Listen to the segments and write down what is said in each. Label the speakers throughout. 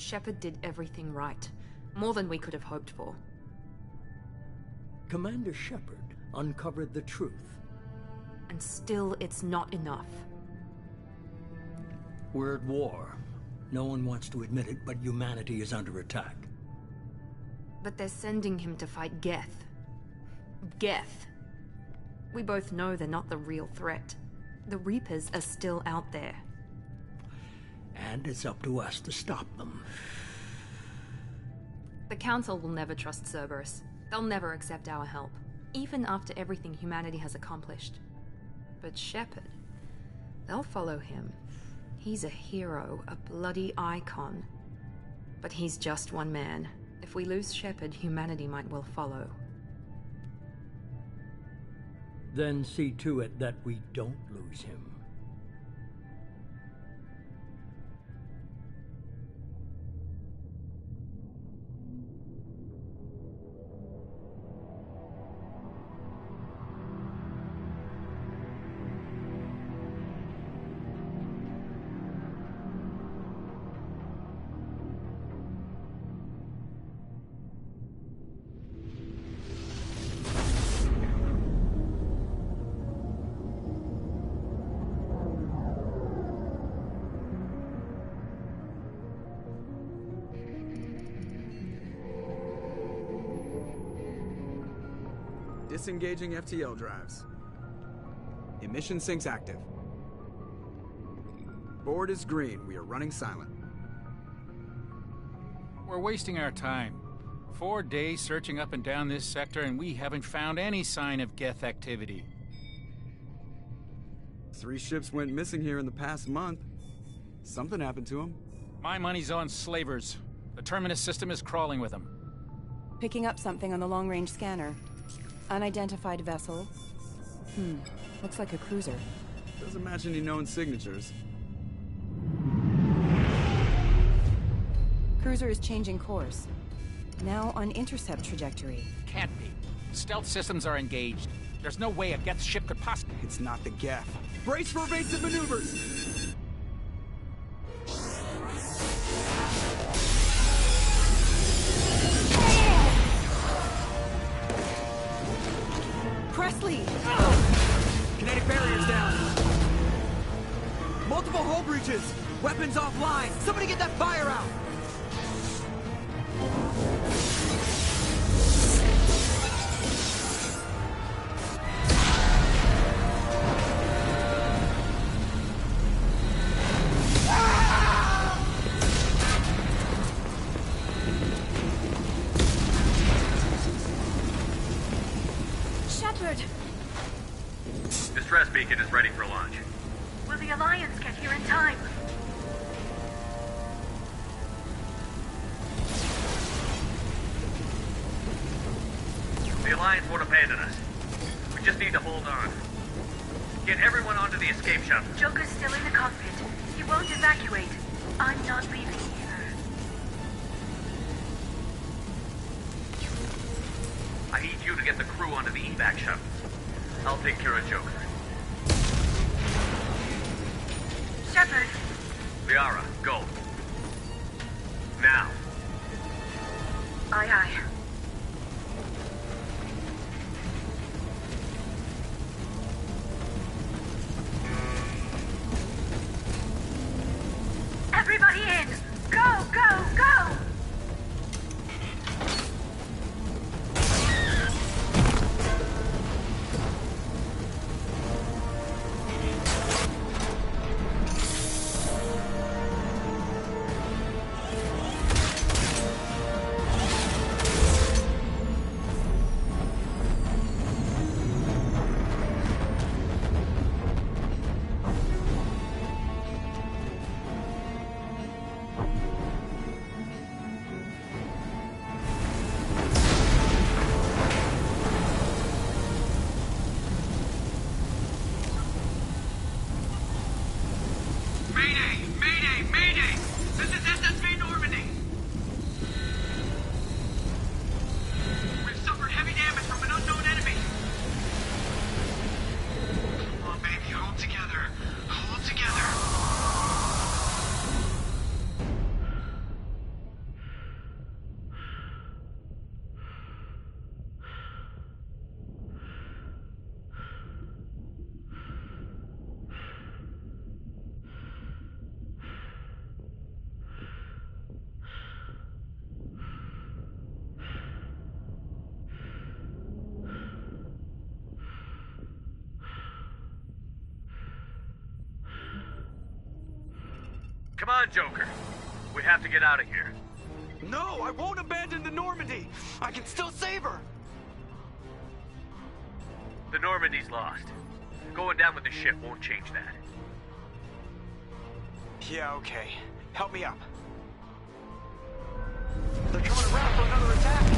Speaker 1: Shepard did everything right. More than we could have hoped for.
Speaker 2: Commander Shepard uncovered the truth.
Speaker 1: And still, it's not enough.
Speaker 2: We're at war. No one wants to admit it, but humanity is under attack.
Speaker 1: But they're sending him to fight Geth. Geth. We both know they're not the real threat. The Reapers are still out there.
Speaker 2: And it's up to us to stop them.
Speaker 1: The Council will never trust Cerberus. They'll never accept our help, even after everything humanity has accomplished. But Shepard, they'll follow him. He's a hero, a bloody icon. But he's just one man. If we lose Shepard, humanity might well follow.
Speaker 2: Then see to it that we don't lose him.
Speaker 3: Disengaging FTL drives. Emission sinks active. Board is green. We are running silent.
Speaker 4: We're wasting our time. 4 days searching up and down this sector, and we haven't found any sign of Geth activity.
Speaker 3: 3 ships went missing here in the past month. Something happened to them.
Speaker 4: My money's on slavers. The Terminus system is crawling with them.
Speaker 5: Picking up something on the long-range scanner. Unidentified vessel. Looks like a cruiser.
Speaker 3: Doesn't match any known signatures.
Speaker 5: Cruiser is changing course. Now on intercept trajectory.
Speaker 4: Can't be. Stealth systems are engaged. There's no way a Geth ship could possibly...
Speaker 3: It's not the Geth. Brace for evasive maneuvers!
Speaker 5: Presley!
Speaker 3: Kinetic barriers down. Multiple hull breaches. Weapons offline. Somebody get that fire out.
Speaker 6: Distress beacon is ready for launch.
Speaker 7: Will the Alliance get here in time?
Speaker 6: The Alliance won't abandon us. We just need to hold on. Get everyone onto the escape shuttle.
Speaker 7: Joker's still in the cockpit. He won't evacuate. I'm not leaving either.
Speaker 6: I need you to get the crew onto the evac shuttle. I'll take care of Joker.
Speaker 7: Shepard!
Speaker 6: Liara, go. Now.
Speaker 7: Aye, aye. Everybody in! Go, go, go!
Speaker 6: Come on, Joker. We have to get out of here.
Speaker 8: No, I won't abandon the Normandy. I can still save her.
Speaker 6: The Normandy's lost. Going down with the ship won't change that.
Speaker 8: Yeah, okay. Help me up. They're coming around for another attack.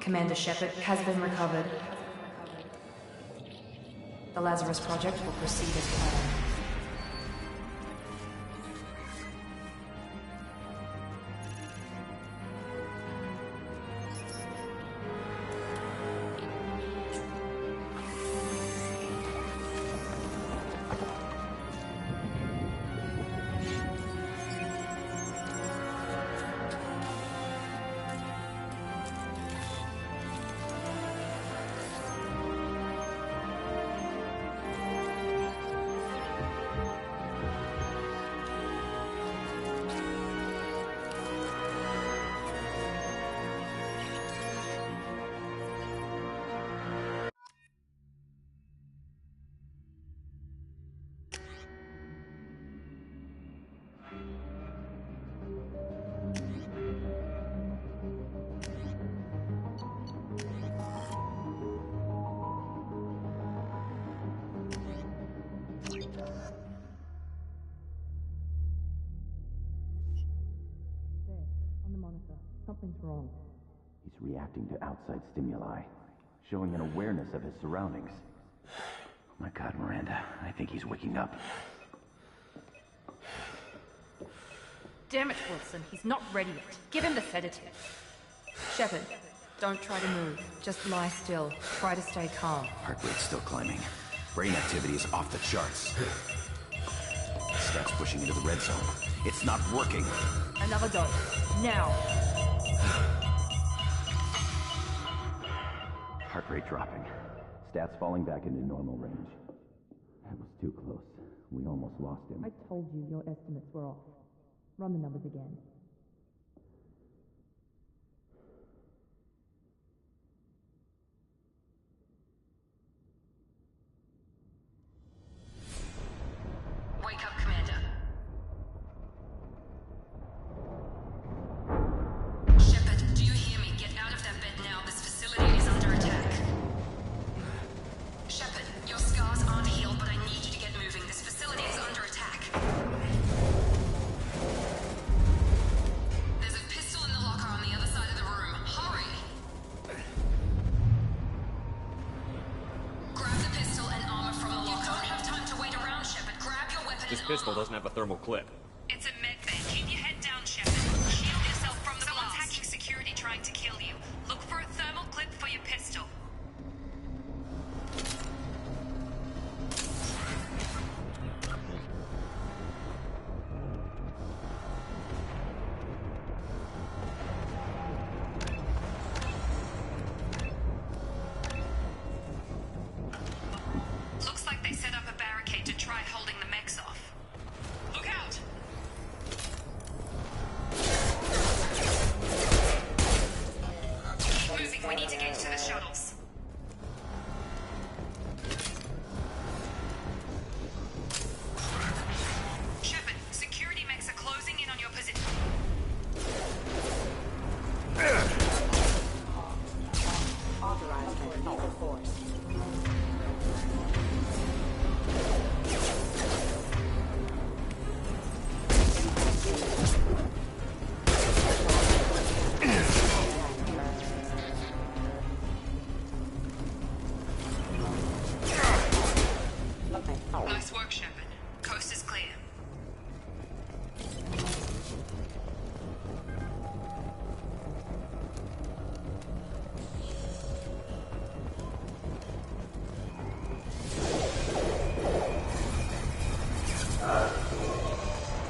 Speaker 1: Commander Shepard has been recovered. The Lazarus Project will proceed as planned.
Speaker 9: Something's wrong. He's reacting to outside stimuli, showing an awareness of his surroundings. Oh my God, Miranda, I think he's waking up.
Speaker 1: Damn it, Wilson, he's not ready yet. Give him the sedative. Shepard, don't try to move. Just lie still. Try to stay calm.
Speaker 9: Heart rate's still climbing. Brain activity is off the charts. Stats pushing into the red zone. It's not working.
Speaker 1: Another dose. Now.
Speaker 9: Heart rate dropping. Stats falling back into normal range. That was too close. We almost lost him.
Speaker 1: I told you your estimates were off. Run the numbers again.
Speaker 7: Wake up, Commander. Shepard, do you hear me? Get out of that bed now. This facility is under attack. Shepard, your scars aren't healed, but I need you to get moving. This facility is under attack.
Speaker 10: This pistol doesn't have a thermal clip.
Speaker 11: It's a med bay. Keep your head down, Shepard. Shield yourself from the blast. Someone's hacking security trying to kill you. Look for a thermal clip for your pistol. Looks like they set up a barricade to try holding the mechs off. Look out! Keep moving, we need to get to the shuttles. Shepard, security mechs are closing in on your position.
Speaker 5: Authorized for lethal force.
Speaker 11: Nice work, Shepard. Coast is clear.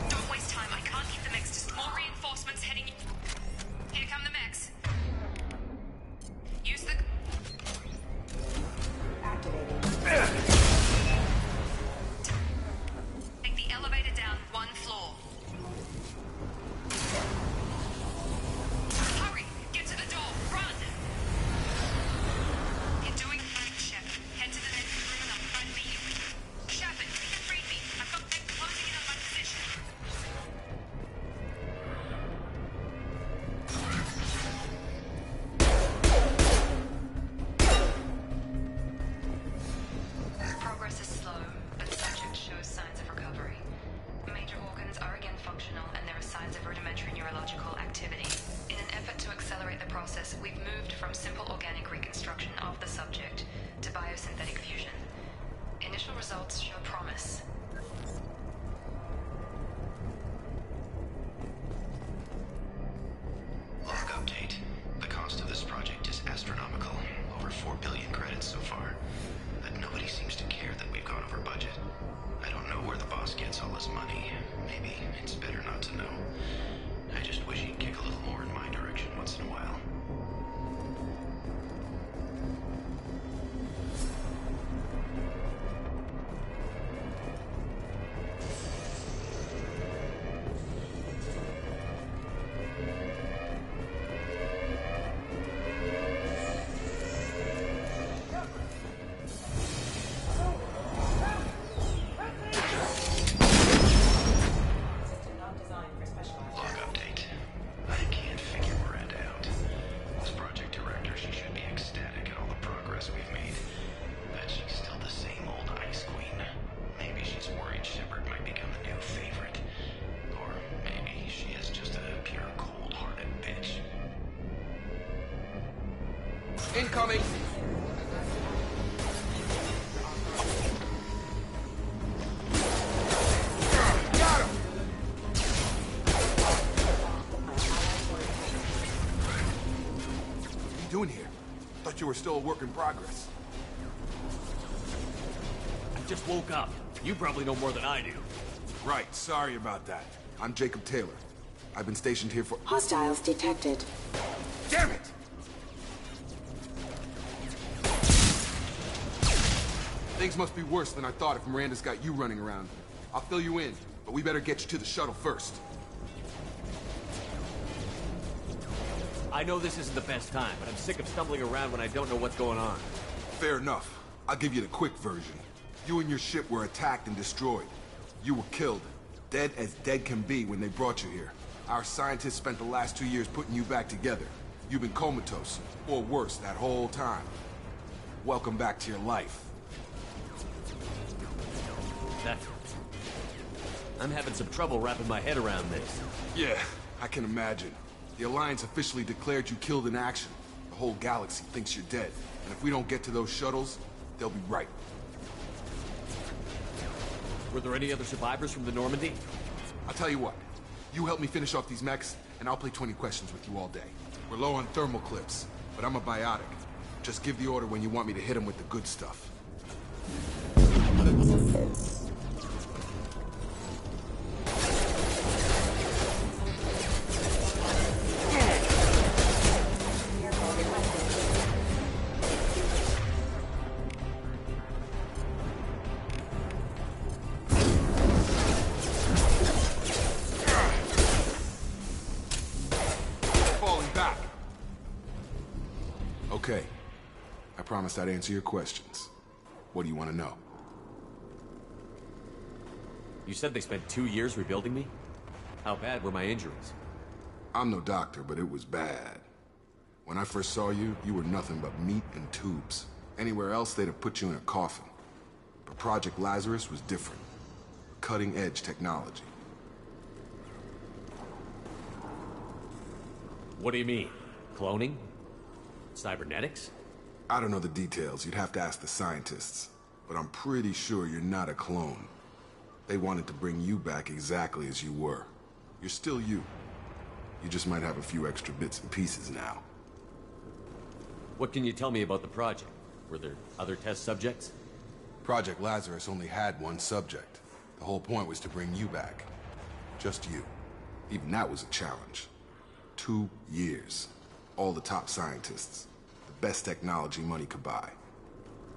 Speaker 11: Don't waste time. I can't keep the mechs. Just more reinforcements heading. Here come the mechs. Use the. Take the elevator down one floor. Hurry! Get to the door! Run! You're doing fine, Shepard. Head to the next room and I'll try and beat you. Shepard, you can read me. I've got them closing in on my position. Progress is slow, but the subject shows signs of recovery. Major organs are again functional, and there are signs of rudimentary neurological activity. In an effort to accelerate the process, we've moved from simple organic reconstruction of the subject to biosynthetic fusion. Initial results show promise.
Speaker 12: Log update. The cost of this project is astronomical. Over 4 billion credits so far. But nobody seems to care that we've gone over budget. I don't know where the boss gets all his money. Maybe it's better not to know. I just wish he'd kick a little more in my direction once in a while. Log update. I can't figure Miranda out. As project director, she should be ecstatic at all the progress we've made. But she's still the same old ice queen. Maybe she's worried Shepard might become the new favorite. Or maybe she is just a pure cold-hearted bitch.
Speaker 8: Incoming! Got him! What are you doing here? Thought you were still a work in progress.
Speaker 10: I just woke up. You probably know more than I do.
Speaker 8: Right, sorry about that. I'm Jacob Taylor. I've been stationed here for—
Speaker 5: Hostiles detected.
Speaker 8: Damn it! Things must be worse than I thought if Miranda's got you running around. I'll fill you in, but we better get you to the shuttle first.
Speaker 10: I know this isn't the best time, but I'm sick of stumbling around when I don't know what's going on.
Speaker 8: Fair enough. I'll give you the quick version. You and your ship were attacked and destroyed. You were killed. Dead as dead can be when they brought you here. Our scientists spent the last 2 years putting you back together. You've been comatose, or worse, that whole time. Welcome back to your life.
Speaker 10: I'm having some trouble wrapping my head around this.
Speaker 8: Yeah, I can imagine. The Alliance officially declared you killed in action. The whole galaxy thinks you're dead. And if we don't get to those shuttles, they'll be right.
Speaker 10: Were there any other survivors from the Normandy?
Speaker 8: I'll tell you what. You help me finish off these mechs, and I'll play 20 questions with you all day. We're low on thermal clips, but I'm a biotic. Just give the order when you want me to hit them with the good stuff. Okay. I promised I'd answer your questions. What do you want to know?
Speaker 10: You said they spent 2 years rebuilding me? How bad were my injuries?
Speaker 8: I'm no doctor, but it was bad. When I first saw you, you were nothing but meat and tubes. Anywhere else, they'd have put you in a coffin. But Project Lazarus was different. Cutting-edge technology.
Speaker 10: What do you mean? Cloning? Cybernetics?
Speaker 8: I don't know the details. You'd have to ask the scientists. But I'm pretty sure you're not a clone. They wanted to bring you back exactly as you were. You're still you. You just might have a few extra bits and pieces now.
Speaker 10: What can you tell me about the project? Were there other test subjects?
Speaker 8: Project Lazarus only had one subject. The whole point was to bring you back. Just you. Even that was a challenge. 2 years. All the top scientists. The best technology money could buy.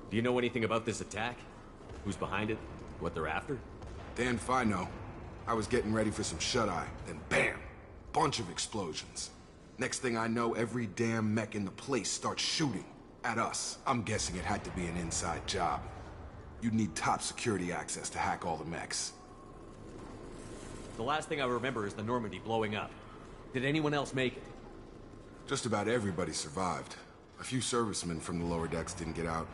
Speaker 10: Do you know anything about this attack? Who's behind it? What they're after?
Speaker 8: Damn if I know. I was getting ready for some shut-eye, then bam! Bunch of explosions. Next thing I know, every damn mech in the place starts shooting. At us. I'm guessing it had to be an inside job. You'd need top security access to hack all the mechs.
Speaker 10: The last thing I remember is the Normandy blowing up. Did anyone else make it?
Speaker 8: Just about everybody survived. A few servicemen from the lower decks didn't get out.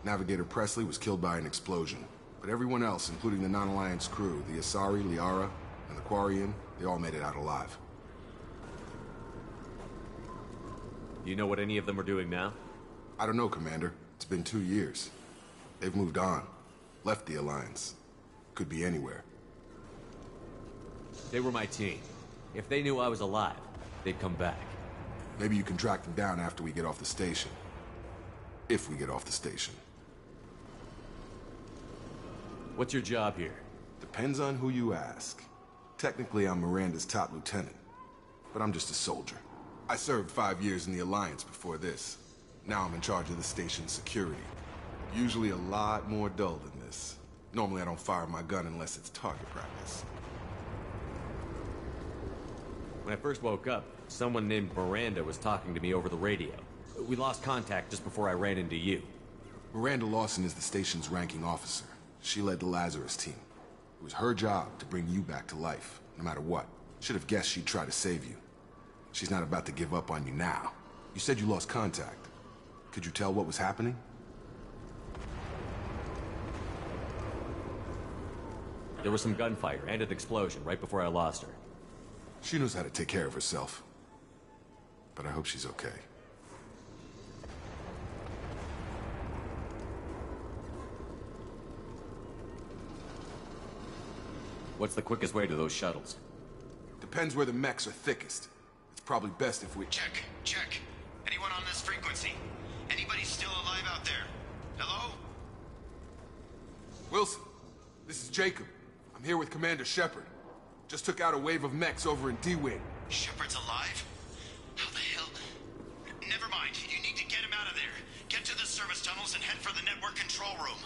Speaker 8: Navigator Presley was killed by an explosion. But everyone else, including the non-Alliance crew, the Asari, Liara, and the Quarian, they all made it out alive.
Speaker 10: Do you know what any of them are doing now?
Speaker 8: I don't know, Commander. It's been 2 years. They've moved on. Left the Alliance. Could be anywhere.
Speaker 10: They were my team. If they knew I was alive, they'd come back.
Speaker 8: Maybe you can track them down after we get off the station. If we get off the station.
Speaker 10: What's your job here?
Speaker 8: Depends on who you ask. Technically, I'm Miranda's top lieutenant. But I'm just a soldier. I served 5 years in the Alliance before this. Now I'm in charge of the station's security. Usually a lot more dull than this. Normally I don't fire my gun unless it's target practice.
Speaker 10: When I first woke up, someone named Miranda was talking to me over the radio. We lost contact just before I ran into you.
Speaker 8: Miranda Lawson is the station's ranking officer. She led the Lazarus team. It was her job to bring you back to life, no matter what. Should have guessed she'd try to save you. She's not about to give up on you now. You said you lost contact. Could you tell what was happening?
Speaker 10: There was some gunfire and an explosion right before I lost her.
Speaker 8: She knows how to take care of herself. But I hope she's okay.
Speaker 10: What's the quickest way to those shuttles?
Speaker 8: Depends where the mechs are thickest. It's probably best if we...
Speaker 12: Check. Anyone on this frequency? Anybody still alive out there? Hello?
Speaker 8: Wilson, this is Jacob. I'm here with Commander Shepard. Just took out a wave of mechs over in D-Wing.
Speaker 12: Shepard's alive? How the hell? Never mind. You need to get him out of there. Get to the service tunnels and head for the network control room.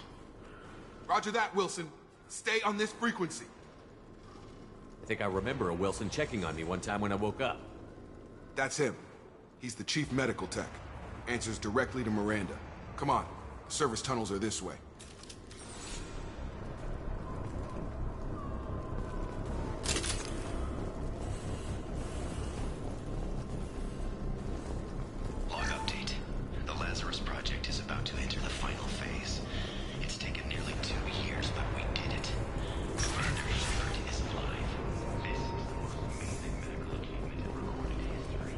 Speaker 8: Roger that, Wilson. Stay on this frequency.
Speaker 10: I think I remember a Wilson checking on me one time when I woke up.
Speaker 8: That's him. He's the chief medical tech. Answers directly to Miranda. Come on. The service tunnels are this way.
Speaker 12: Log update. The Lazarus project is about to enter the final phase. It's taken nearly 2 years, but we did it. Commander Shepard is alive. This is the most amazing medical achievement in recorded history.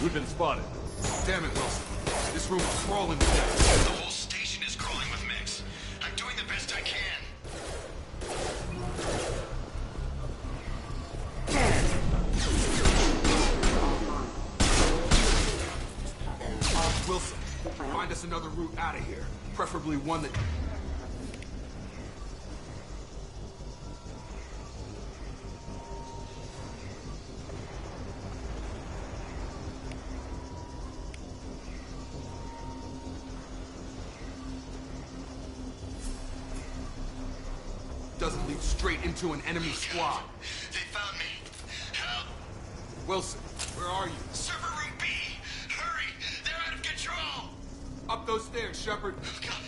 Speaker 10: We've been spotted.
Speaker 8: Damn it, Wilson. This room is crawling with mechs.
Speaker 12: The whole station is crawling with mechs. I'm doing the best I can.
Speaker 8: Wilson, find us another route out of here. Preferably one that... doesn't lead straight into an enemy squad.
Speaker 12: They found me. Help!
Speaker 8: Wilson, where are you?
Speaker 12: Server room B! Hurry! They're out of control!
Speaker 8: Up those stairs, Shepard.
Speaker 12: Oh, God!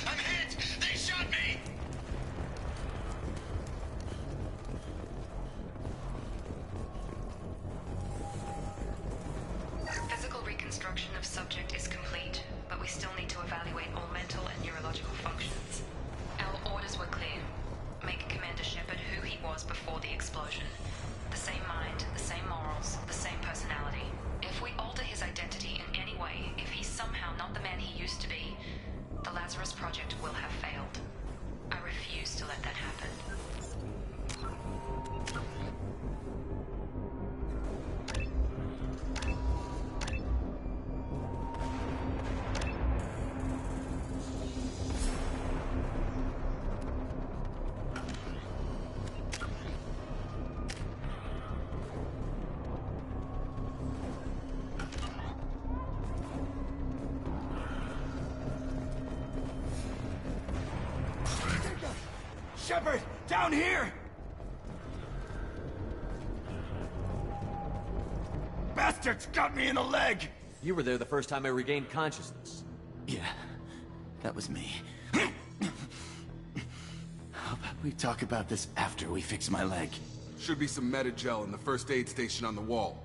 Speaker 12: I'm hit! They shot me!
Speaker 11: Physical reconstruction of subject is complete, but we still need to evaluate all mental and neurological functions. Our orders were clear. Make Commander Shepard who he was before the explosion. The same mind, the same morals, the same personality. If we alter his identity in any way, if he's somehow not the man he used to be, the Lazarus Project will have failed. I refuse to let that happen.
Speaker 12: Shepard! Down here! Bastards got me in the leg!
Speaker 10: You were there the first time I regained consciousness.
Speaker 9: Yeah, that was me. How about we talk about this after we fix my leg?
Speaker 8: Should be some Metagel in the first aid station on the wall.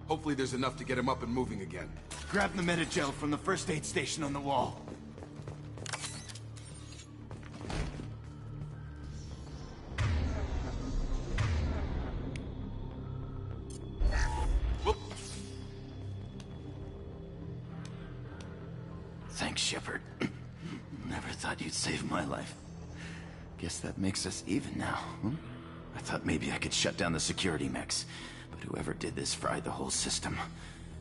Speaker 8: Hopefully there's enough to get him up and moving again.
Speaker 12: Grab the Metagel from the first aid station on the wall.
Speaker 9: Thanks, Shepard. Never thought you'd save my life. Guess that makes us even now, huh? I thought maybe I could shut down the security mechs, but whoever did this fried the whole system.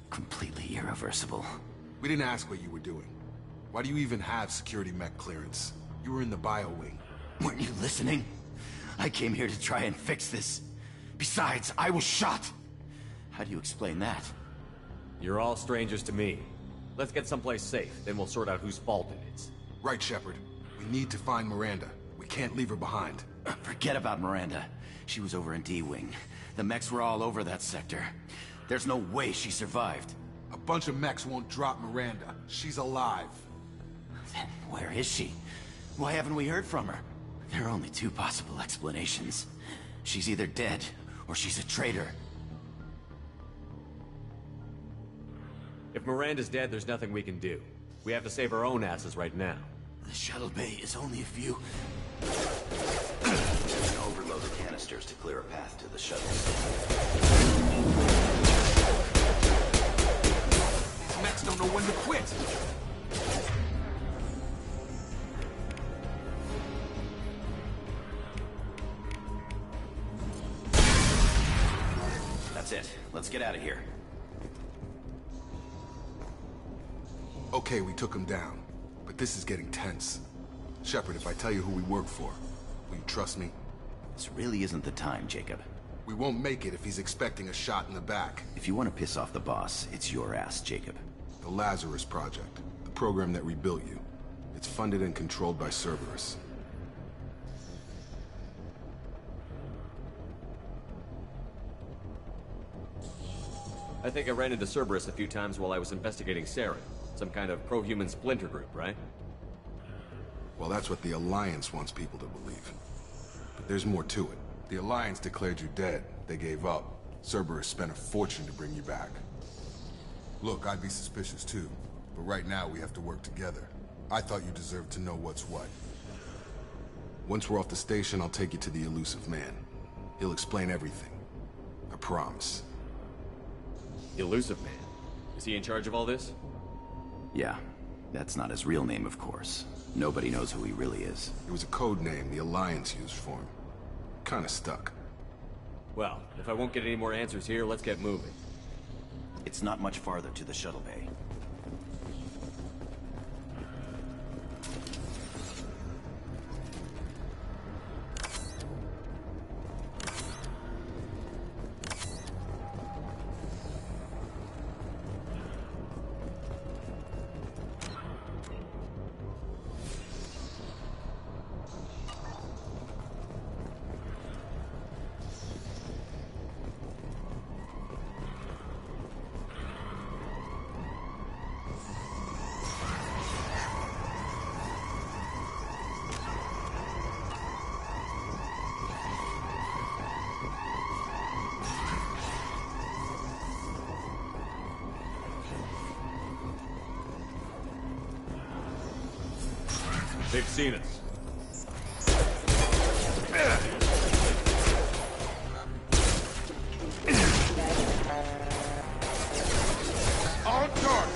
Speaker 9: Completely irreversible.
Speaker 8: We didn't ask what you were doing. Why do you even have security mech clearance? You were in the bio wing.
Speaker 9: Weren't you listening? I came here to try and fix this. Besides, I was shot. How do you explain that?
Speaker 10: You're all strangers to me. Let's get someplace safe, then we'll sort out whose fault it is.
Speaker 8: Right, Shepard. We need to find Miranda. We can't leave her behind.
Speaker 9: Forget about Miranda. She was over in D-Wing. The mechs were all over that sector. There's no way she survived.
Speaker 8: A bunch of mechs won't drop Miranda. She's alive.
Speaker 9: Then where is she? Why haven't we heard from her? There are only two possible explanations. She's either dead, or she's a traitor.
Speaker 10: If Miranda's dead, there's nothing we can do. We have to save our own asses right now.
Speaker 9: The shuttle bay is only a few... Overload the canisters to clear a path to the shuttle.
Speaker 8: These mechs don't know when to quit.
Speaker 9: That's it. Let's get out of here.
Speaker 8: Okay, we took him down. But this is getting tense. Shepard, if I tell you who we work for, will you trust me?
Speaker 9: This really isn't the time, Jacob.
Speaker 8: We won't make it if he's expecting a shot in the back.
Speaker 9: If you want to piss off the boss, it's your ass, Jacob.
Speaker 8: The Lazarus Project. The program that rebuilt you. It's funded and controlled by Cerberus.
Speaker 10: I think I ran into Cerberus a few times while I was investigating Saren. Some kind of pro-human splinter group, right?
Speaker 8: Well, that's what the Alliance wants people to believe. But there's more to it. The Alliance declared you dead. They gave up. Cerberus spent a fortune to bring you back. Look, I'd be suspicious too. But right now, we have to work together. I thought you deserved to know what's what. Once we're off the station, I'll take you to the elusive man. He'll explain everything. I promise.
Speaker 10: Elusive man? Is he in charge of all this?
Speaker 9: Yeah. That's not his real name, of course. Nobody knows who he really is.
Speaker 8: It was a code name the Alliance used for him. Kinda stuck.
Speaker 10: Well, if I won't get any more answers here, let's get moving.
Speaker 9: It's not much farther to the shuttle bay.
Speaker 10: They've seen us.
Speaker 8: On target!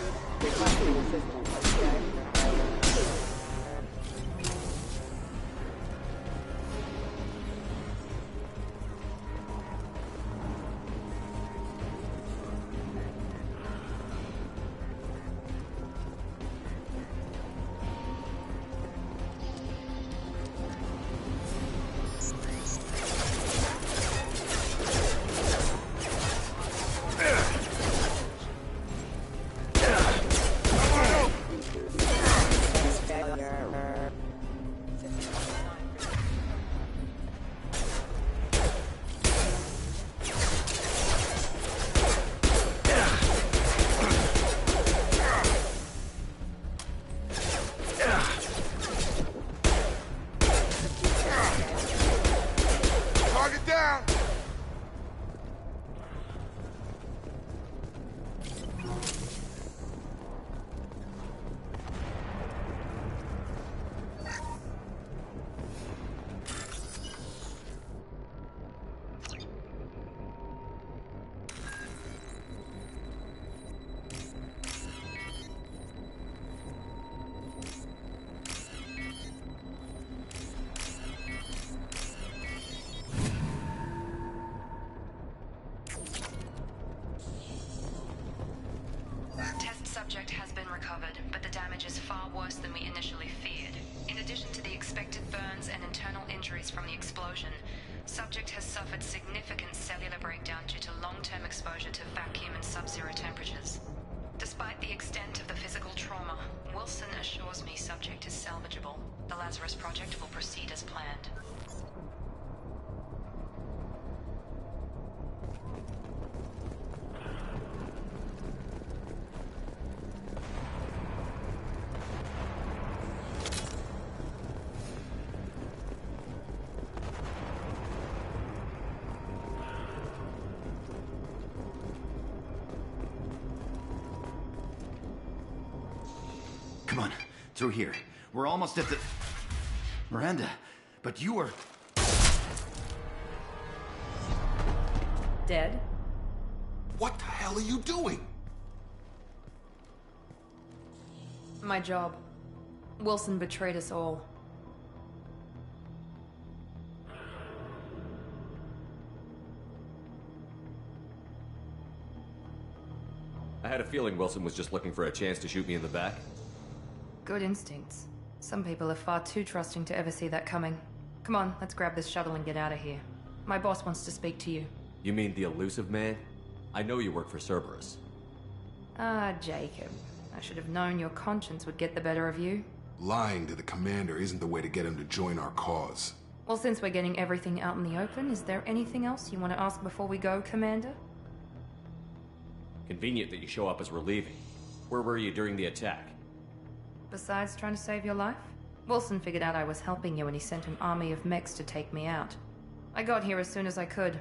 Speaker 8: Target down!
Speaker 11: Test subject has been recovered, but the damage is far worse than we initially feared. In addition to the expected burns and internal injuries from the explosion, subject has suffered significant cellular breakdown due to long-term exposure to vacuum and sub-zero temperatures. Despite the extent of the physical trauma, Wilson assures me subject is salvageable. The Lazarus Project will proceed as planned.
Speaker 9: Come on, through here. We're almost at the... Miranda, but you were...
Speaker 1: Dead?
Speaker 8: What the hell are you doing?
Speaker 1: My job. Wilson betrayed us all.
Speaker 10: I had a feeling Wilson was just looking for a chance to shoot me in the back.
Speaker 1: Good instincts. Some people are far too trusting to ever see that coming. Come on, let's grab this shuttle and get out of here. My boss wants to speak to you.
Speaker 10: You mean the elusive man? I know you work for Cerberus.
Speaker 1: Ah, Jacob. I should have known your conscience would get the better of you.
Speaker 8: Lying to the commander isn't the way to get him to join our cause.
Speaker 1: Well, since we're getting everything out in the open, is there anything else you want to ask before we go, Commander?
Speaker 10: Convenient that you show up as we're leaving. Where were you during the attack?
Speaker 1: Besides trying to save your life? Wilson figured out I was helping you and he sent an army of mechs to take me out. I got here as soon as I could.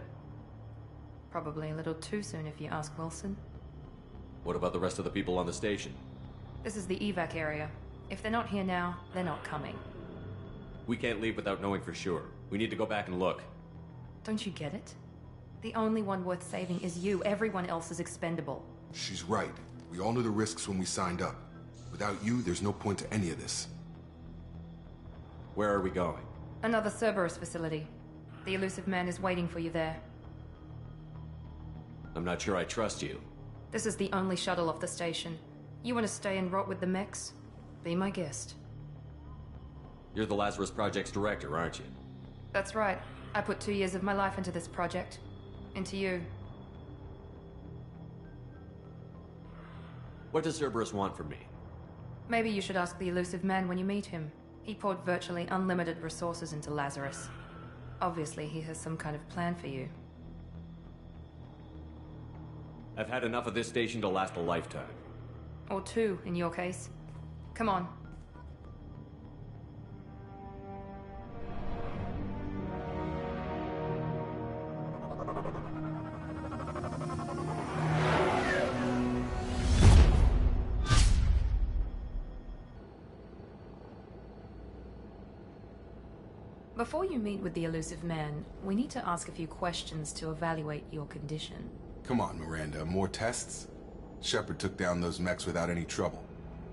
Speaker 1: Probably a little too soon if you ask Wilson.
Speaker 10: What about the rest of the people on the station?
Speaker 1: This is the evac area. If they're not here now, they're not coming.
Speaker 10: We can't leave without knowing for sure. We need to go back and look.
Speaker 1: Don't you get it? The only one worth saving is you. Everyone else is expendable.
Speaker 8: She's right. We all knew the risks when we signed up. Without you, there's no point to any of this.
Speaker 10: Where are we going?
Speaker 1: Another Cerberus facility. The elusive man is waiting for you there.
Speaker 10: I'm not sure I trust you.
Speaker 1: This is the only shuttle off the station. You want to stay and rot with the mechs? Be my guest.
Speaker 10: You're the Lazarus Project's director, aren't you?
Speaker 1: That's right. I put 2 years of my life into this project. Into you.
Speaker 10: What does Cerberus want from me?
Speaker 1: Maybe you should ask the elusive man when you meet him. He poured virtually unlimited resources into Lazarus. Obviously, he has some kind of plan for you.
Speaker 10: I've had enough of this station to last a lifetime.
Speaker 1: Or 2, in your case. Come on. Before you meet with the elusive man, we need to ask a few questions to evaluate your condition.
Speaker 8: Come on, Miranda, more tests? Shepard took down those mechs without any trouble.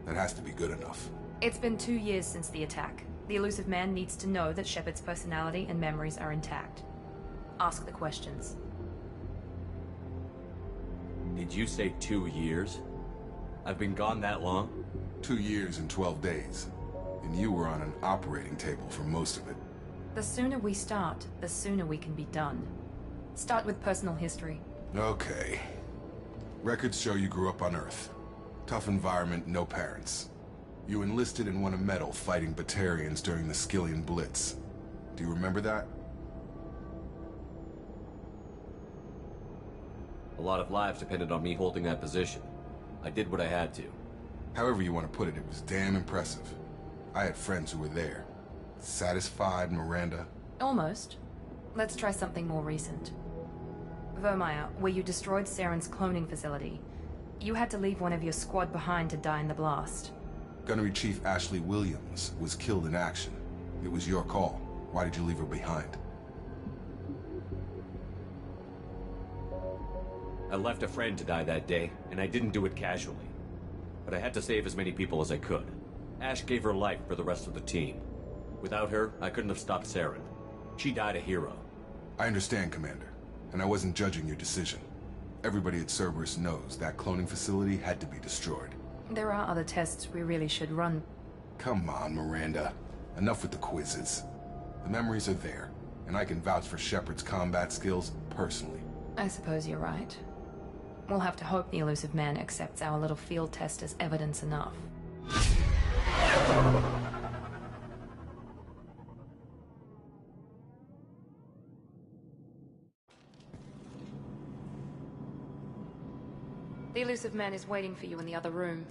Speaker 8: That has to be good enough.
Speaker 1: It's been 2 years since the attack. The elusive man needs to know that Shepard's personality and memories are intact. Ask the questions.
Speaker 10: Did you say 2 years? I've been gone that long?
Speaker 8: 2 years and 12 days. And you were on an operating table for most of it.
Speaker 1: The sooner we start, the sooner we can be done. Start with personal history.
Speaker 8: Okay. Records show you grew up on Earth. Tough environment, no parents. You enlisted and won a medal fighting Batarians during the Skillian Blitz. Do you remember that?
Speaker 10: A lot of lives depended on me holding that position. I did what I had to.
Speaker 8: However you want to put it, it was damn impressive. I had friends who were there. Satisfied, Miranda?
Speaker 1: Almost. Let's try something more recent. Vermeer, where you destroyed Saren's cloning facility. You had to leave one of your squad behind to die in the blast.
Speaker 8: Gunnery Chief Ashley Williams was killed in action. It was your call. Why did you leave her behind?
Speaker 10: I left a friend to die that day, and I didn't do it casually. But I had to save as many people as I could. Ash gave her life for the rest of the team. Without her, I couldn't have stopped Saren. She died a hero.
Speaker 8: I understand, Commander. And I wasn't judging your decision. Everybody at Cerberus knows that cloning facility had to be destroyed.
Speaker 1: There are other tests we really should run.
Speaker 8: Come on, Miranda. Enough with the quizzes. The memories are there, and I can vouch for Shepard's combat skills personally.
Speaker 1: I suppose you're right. We'll have to hope the elusive man accepts our little field test as evidence enough. The elusive man is waiting for you in the other room.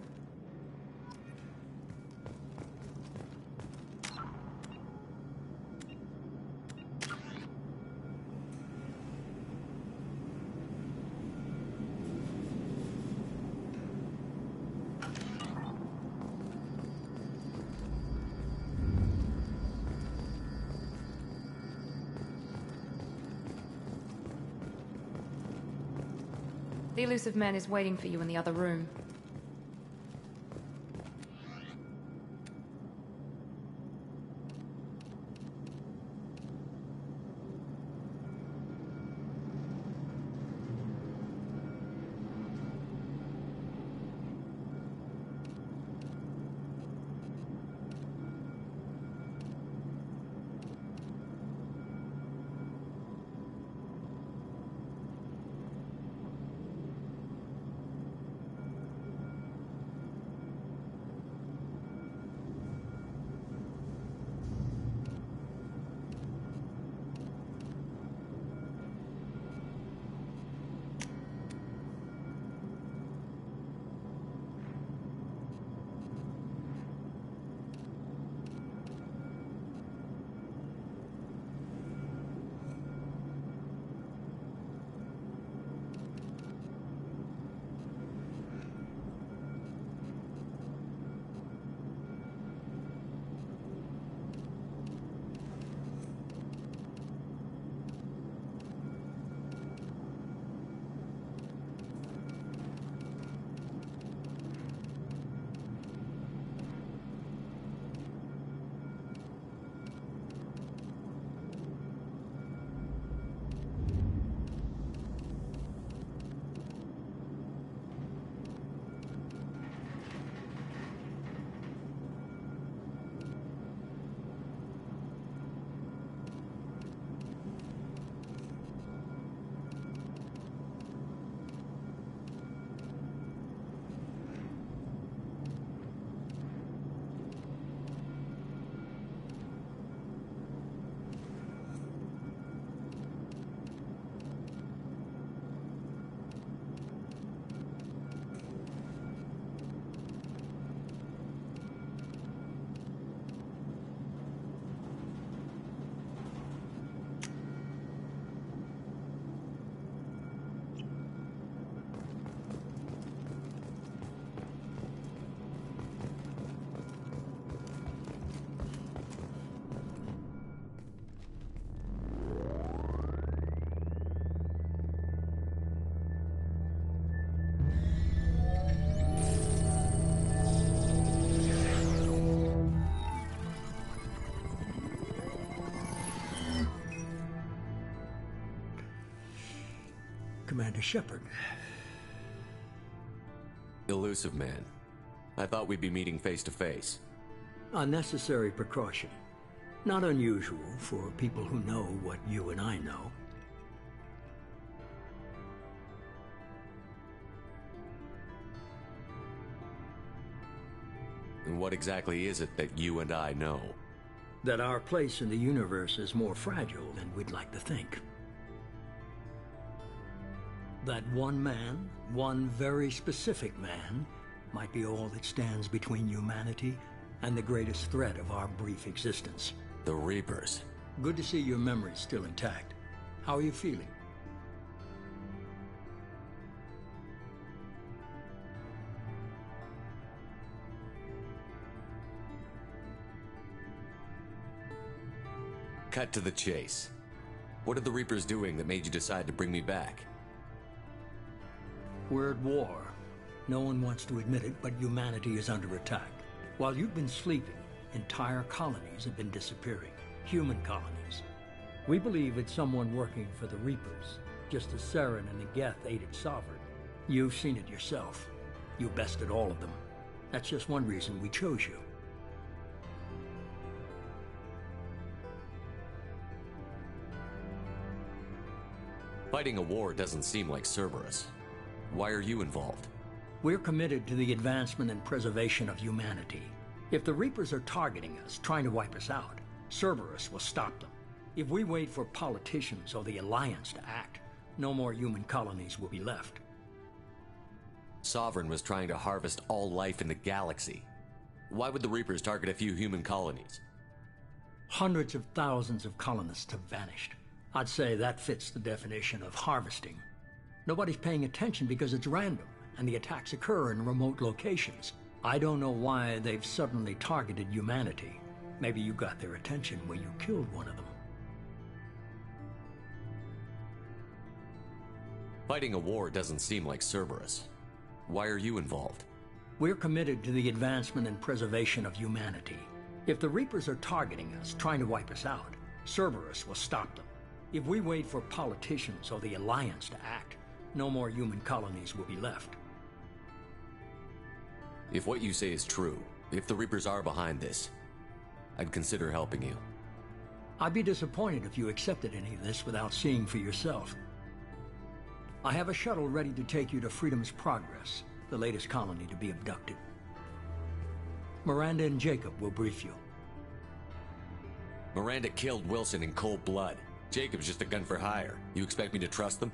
Speaker 1: The elusive man is waiting for you in the other room.
Speaker 2: Commander Shepard.
Speaker 10: Elusive man. I thought we'd be meeting face to face.
Speaker 2: A necessary precaution. Not unusual for people who know what you and I know.
Speaker 10: And what exactly is it that you and I know?
Speaker 2: That our place in the universe is more fragile than we'd like to think. That one man, one very specific man, might be all that stands between humanity and the greatest threat of our brief existence.
Speaker 10: The Reapers.
Speaker 2: Good to see your memory's still intact. How are you feeling?
Speaker 10: Cut to the chase. What are the Reapers doing that made you decide to bring me back?
Speaker 2: We're at war. No one wants to admit it, but humanity is under attack. While you've been sleeping, entire colonies have been disappearing. Human colonies. We believe it's someone working for the Reapers, just as Saren and the Geth aided Sovereign. You've seen it yourself. You bested all of them. That's just one reason we chose you.
Speaker 10: Fighting a war doesn't seem like Cerberus. Why are you involved?
Speaker 2: We're committed to the advancement and preservation of humanity. If the Reapers are targeting us, trying to wipe us out, Cerberus will stop them. If we wait for politicians or the Alliance to act, no more human colonies will be left.
Speaker 10: Sovereign was trying to harvest all life in the galaxy. Why would the Reapers target a few human colonies?
Speaker 2: Hundreds of thousands of colonists have vanished. I'd say that fits the definition of harvesting. Nobody's paying attention because it's random, and the attacks occur in remote locations. I don't know why they've suddenly targeted humanity. Maybe you got their attention when you killed one of them.
Speaker 10: Fighting a war doesn't seem like Cerberus. Why are you involved?
Speaker 2: We're committed to the advancement and preservation of humanity. If the Reapers are targeting us, trying to wipe us out, Cerberus will stop them. If we wait for politicians or the Alliance to act, no more human colonies will be left.
Speaker 10: If what you say is true, if the Reapers are behind this, I'd consider helping you.
Speaker 2: I'd be disappointed if you accepted any of this without seeing for yourself. I have a shuttle ready to take you to Freedom's Progress, the latest colony to be abducted. Miranda and Jacob will brief you.
Speaker 10: Miranda killed Wilson in cold blood. Jacob's just a gun for hire. You expect me to trust them?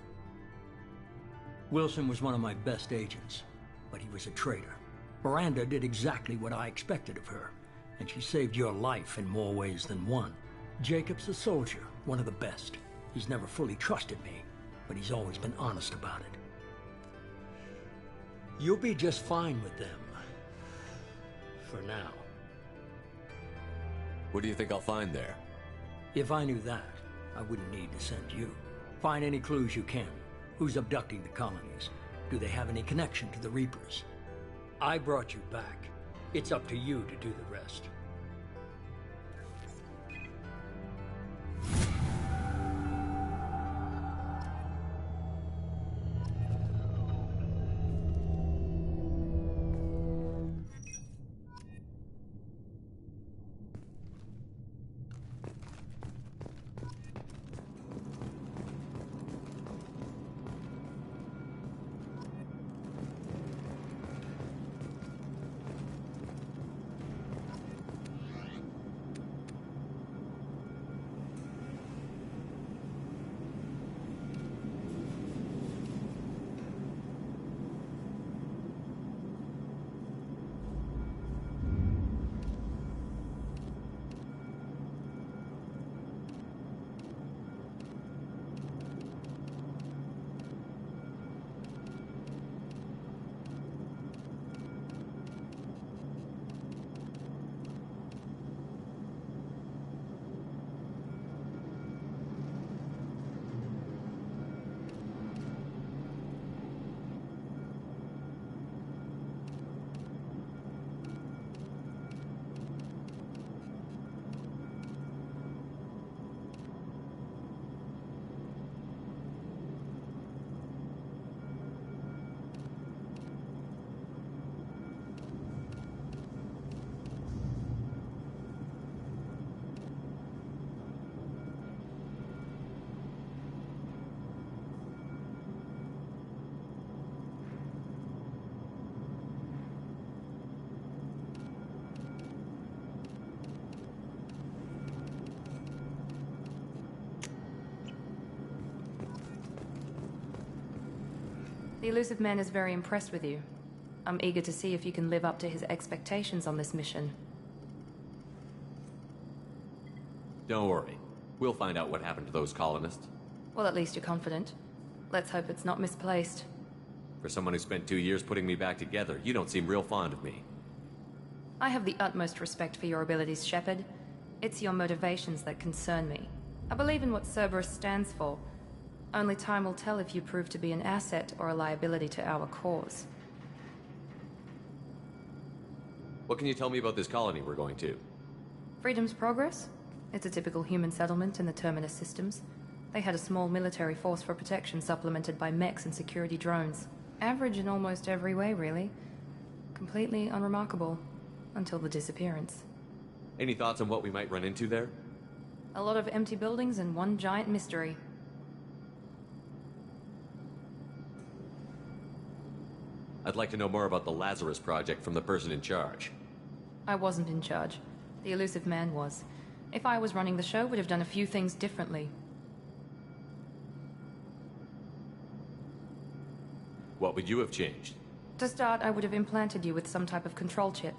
Speaker 2: Wilson was one of my best agents, but he was a traitor. Miranda did exactly what I expected of her, and she saved your life in more ways than one. Jacob's a soldier, one of the best. He's never fully trusted me, but he's always been honest about it. You'll be just fine with them. For now.
Speaker 10: What do you think I'll find there?
Speaker 2: If I knew that, I wouldn't need to send you. Find any clues you can. Who's abducting the colonies? Do they have any connection to the Reapers? I brought you back. It's up to you to do the rest.
Speaker 1: The elusive man is very impressed with you. I'm eager to see if you can live up to his expectations on this mission.
Speaker 10: Don't worry. We'll find out what happened to those colonists.
Speaker 1: Well, at least you're confident. Let's hope it's not misplaced.
Speaker 10: For someone who spent 2 years putting me back together, you don't seem real fond of me.
Speaker 1: I have the utmost respect for your abilities, Shepard. It's your motivations that concern me. I believe in what Cerberus stands for. Only time will tell if you prove to be an asset or a liability to our cause.
Speaker 10: What can you tell me about this colony we're going to?
Speaker 1: Freedom's Progress? It's a typical human settlement in the Terminus systems. They had a small military force for protection supplemented by mechs and security drones. Average in almost every way, really. Completely unremarkable. Until the disappearance.
Speaker 10: Any thoughts on what we might run into there?
Speaker 1: A lot of empty buildings and one giant mystery.
Speaker 10: I'd like to know more about the Lazarus Project from the person in charge.
Speaker 1: I wasn't in charge. The elusive man was. If I was running the show, would have done a few things differently.
Speaker 10: What would you have changed?
Speaker 1: To start, I would have implanted you with some type of control chip.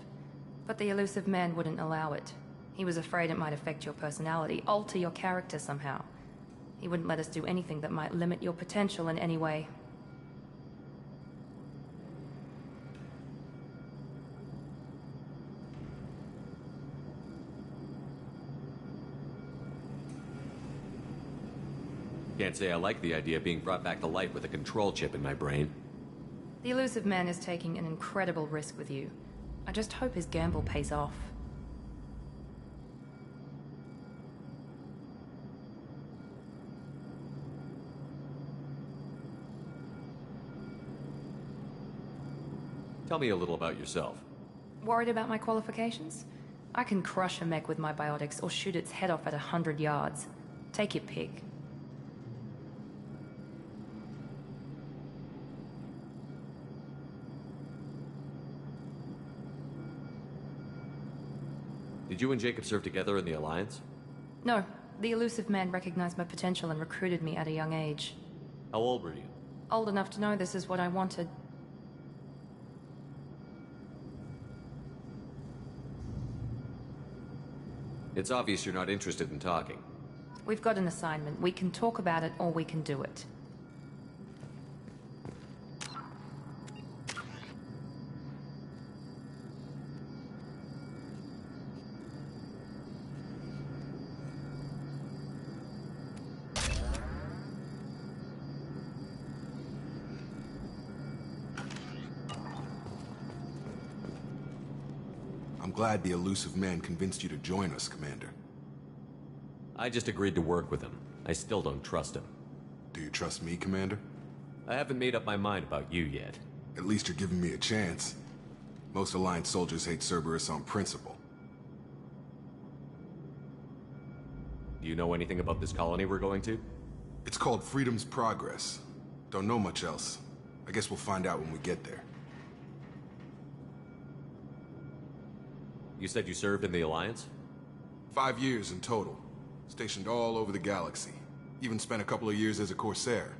Speaker 1: But the elusive man wouldn't allow it. He was afraid it might affect your personality, alter your character somehow. He wouldn't let us do anything that might limit your potential in any way.
Speaker 10: Can't say I like the idea of being brought back to life with a control chip in my brain.
Speaker 1: The elusive man is taking an incredible risk with you. I just hope his gamble pays off.
Speaker 10: Tell me a little about yourself.
Speaker 1: Worried about my qualifications? I can crush a mech with my biotics or shoot its head off at 100 yards. Take your pick.
Speaker 10: Did you and Jacob serve together in the Alliance?
Speaker 1: No, the elusive man recognized my potential and recruited me at a young age.
Speaker 10: How old were you?
Speaker 1: Old enough to know this is what I wanted.
Speaker 10: It's obvious you're not interested in talking.
Speaker 1: We've got an assignment. We can talk about it or we can do it.
Speaker 8: I'm glad the elusive man convinced you to join us, Commander.
Speaker 10: I just agreed to work with him. I still don't trust him.
Speaker 8: Do you trust me, Commander?
Speaker 10: I haven't made up my mind about you yet.
Speaker 8: At least you're giving me a chance. Most Alliance soldiers hate Cerberus on principle.
Speaker 10: Do you know anything about this colony we're going to?
Speaker 8: It's called Freedom's Progress. Don't know much else. I guess we'll find out when we get there.
Speaker 10: You said you served in the Alliance?
Speaker 8: 5 years in total. Stationed all over the galaxy. Even spent a couple of years as a Corsair.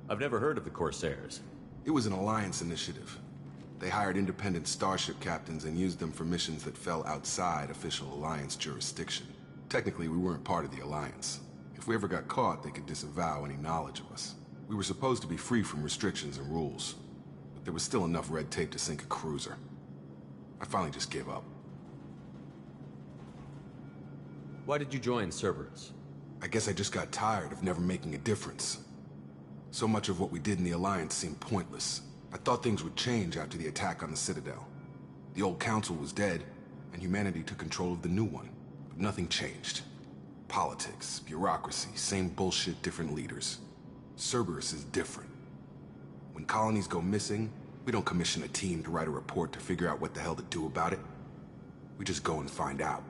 Speaker 10: I've never heard of the Corsairs.
Speaker 8: It was an Alliance initiative. They hired independent starship captains and used them for missions that fell outside official Alliance jurisdiction. Technically, we weren't part of the Alliance. If we ever got caught, they could disavow any knowledge of us. We were supposed to be free from restrictions and rules. But there was still enough red tape to sink a cruiser. I finally just gave up.
Speaker 10: Why did you join Cerberus?
Speaker 8: I guess I just got tired of never making a difference. So much of what we did in the Alliance seemed pointless. I thought things would change after the attack on the Citadel. The old council was dead, and humanity took control of the new one. But nothing changed. Politics, bureaucracy, same bullshit, different leaders. Cerberus is different. When colonies go missing, we don't commission a team to write a report to figure out what the hell to do about it. We just go and find out.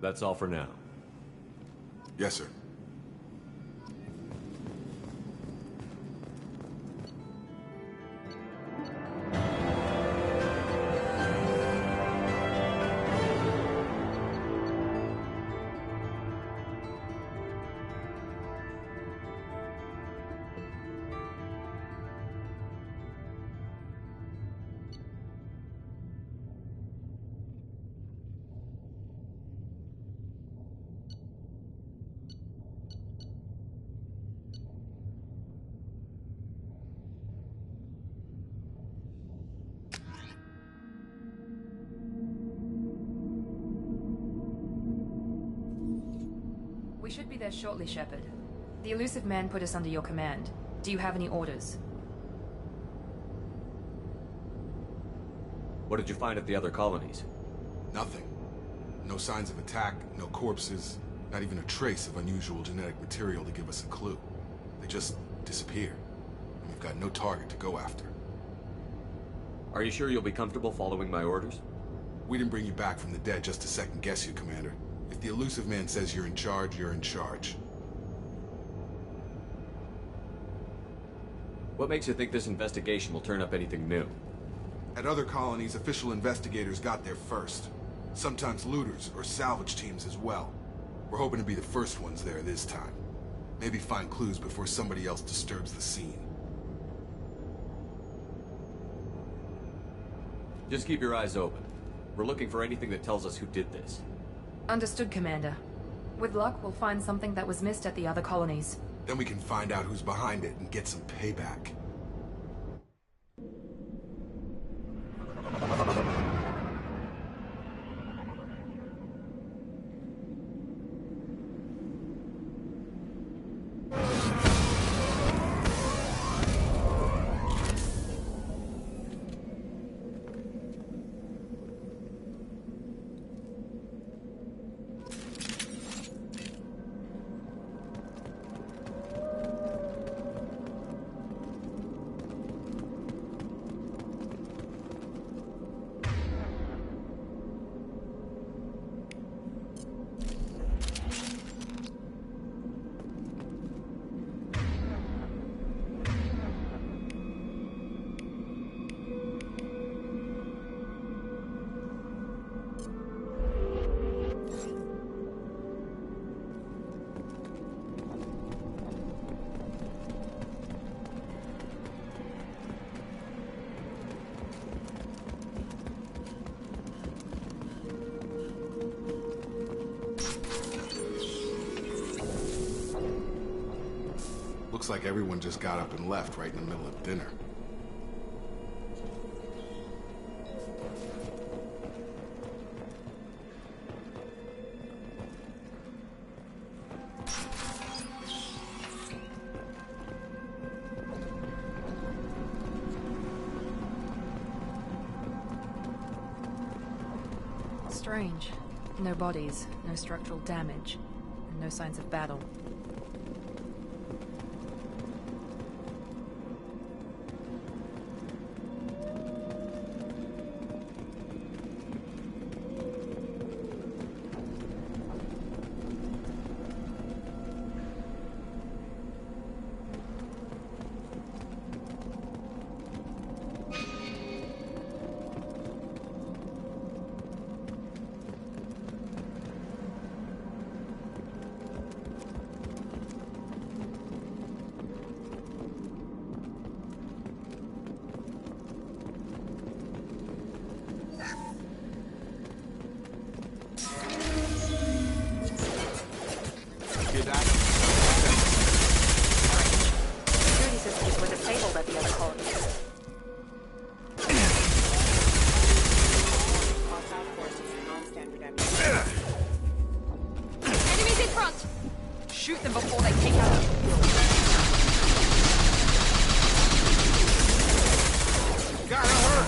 Speaker 10: That's all for now.
Speaker 8: Yes, sir.
Speaker 1: be there shortly, Shepard. The elusive man put us under your command. Do you have any orders?
Speaker 10: What did you find at the other colonies?
Speaker 8: Nothing. No signs of attack, no corpses, not even a trace of unusual genetic material to give us a clue. They just disappear. And we've got no target to go after.
Speaker 10: Are you sure you'll be comfortable following my orders?
Speaker 8: We didn't bring you back from the dead just to second guess you, Commander. If the elusive man says you're in charge, you're in charge.
Speaker 10: What makes you think this investigation will turn up anything new?
Speaker 8: At other colonies, official investigators got there first. Sometimes looters or salvage teams as well. We're hoping to be the first ones there this time. Maybe find clues before somebody else disturbs the scene.
Speaker 10: Just keep your eyes open. We're looking for anything that tells us who did this.
Speaker 1: Understood, Commander. With luck, we'll find something that was missed at the other colonies.
Speaker 8: Then we can find out who's behind it and get some payback. Looks like everyone just got up and left right in the middle of dinner.
Speaker 1: Strange. No bodies, no structural damage, and no signs of battle.
Speaker 7: Security systems were disabled at the other colonies.
Speaker 1: Enemies in front! Shoot them before they take out the
Speaker 8: Gotta hurt!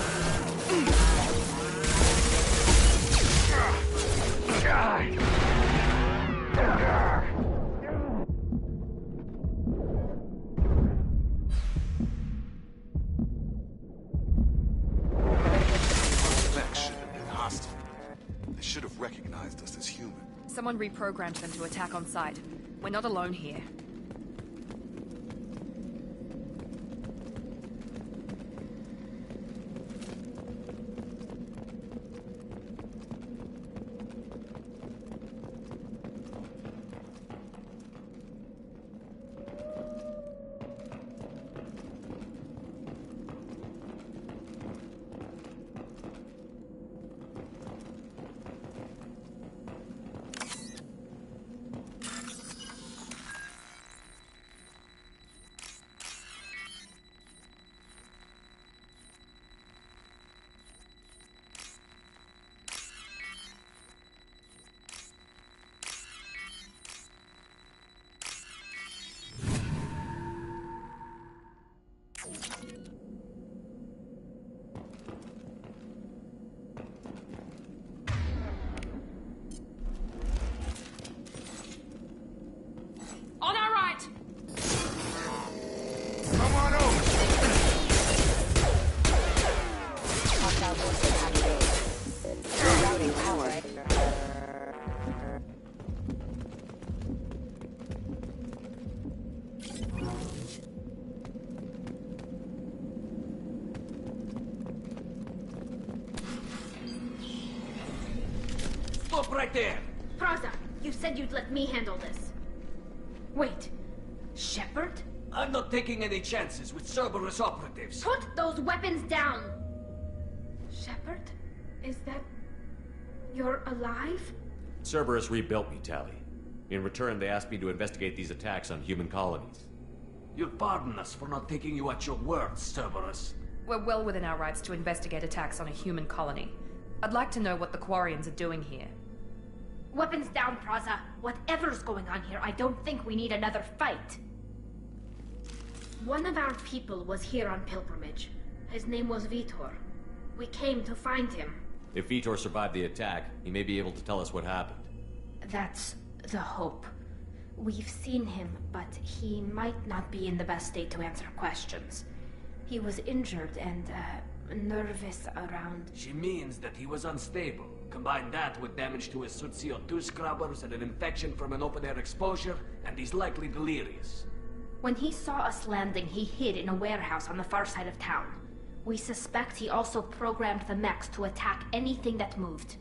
Speaker 8: They should have recognized us as human.
Speaker 1: Someone reprogrammed them to attack on sight. We're not alone here.
Speaker 13: Stop right there!
Speaker 14: Praza, you said you'd let me handle this. Wait, Shepard?
Speaker 13: I'm not taking any chances with Cerberus operatives.
Speaker 14: Put those weapons down! Shepard? Is that... you're alive?
Speaker 10: Cerberus rebuilt me, Tally. In return, they asked me to investigate these attacks on human colonies.
Speaker 13: You'll pardon us for not taking you at your word, Cerberus.
Speaker 1: We're well within our rights to investigate attacks on a human colony. I'd like to know what the Quarians are doing here.
Speaker 14: Weapons down, Praza. Whatever's going on here, I don't think we need another fight. One of our people was here on pilgrimage. His name was Vitor. We came to find him.
Speaker 10: If Vitor survived the attack, he may be able to tell us what happened.
Speaker 14: That's the hope. We've seen him, but he might not be in the best state to answer questions. He was injured and, nervous around...
Speaker 13: She means that he was unstable. Combine that with damage to his suit CO2 scrubbers and an infection from an open-air exposure, and he's likely delirious.
Speaker 14: When he saw us landing, he hid in a warehouse on the far side of town. We suspect he also programmed the mechs to attack anything that moved.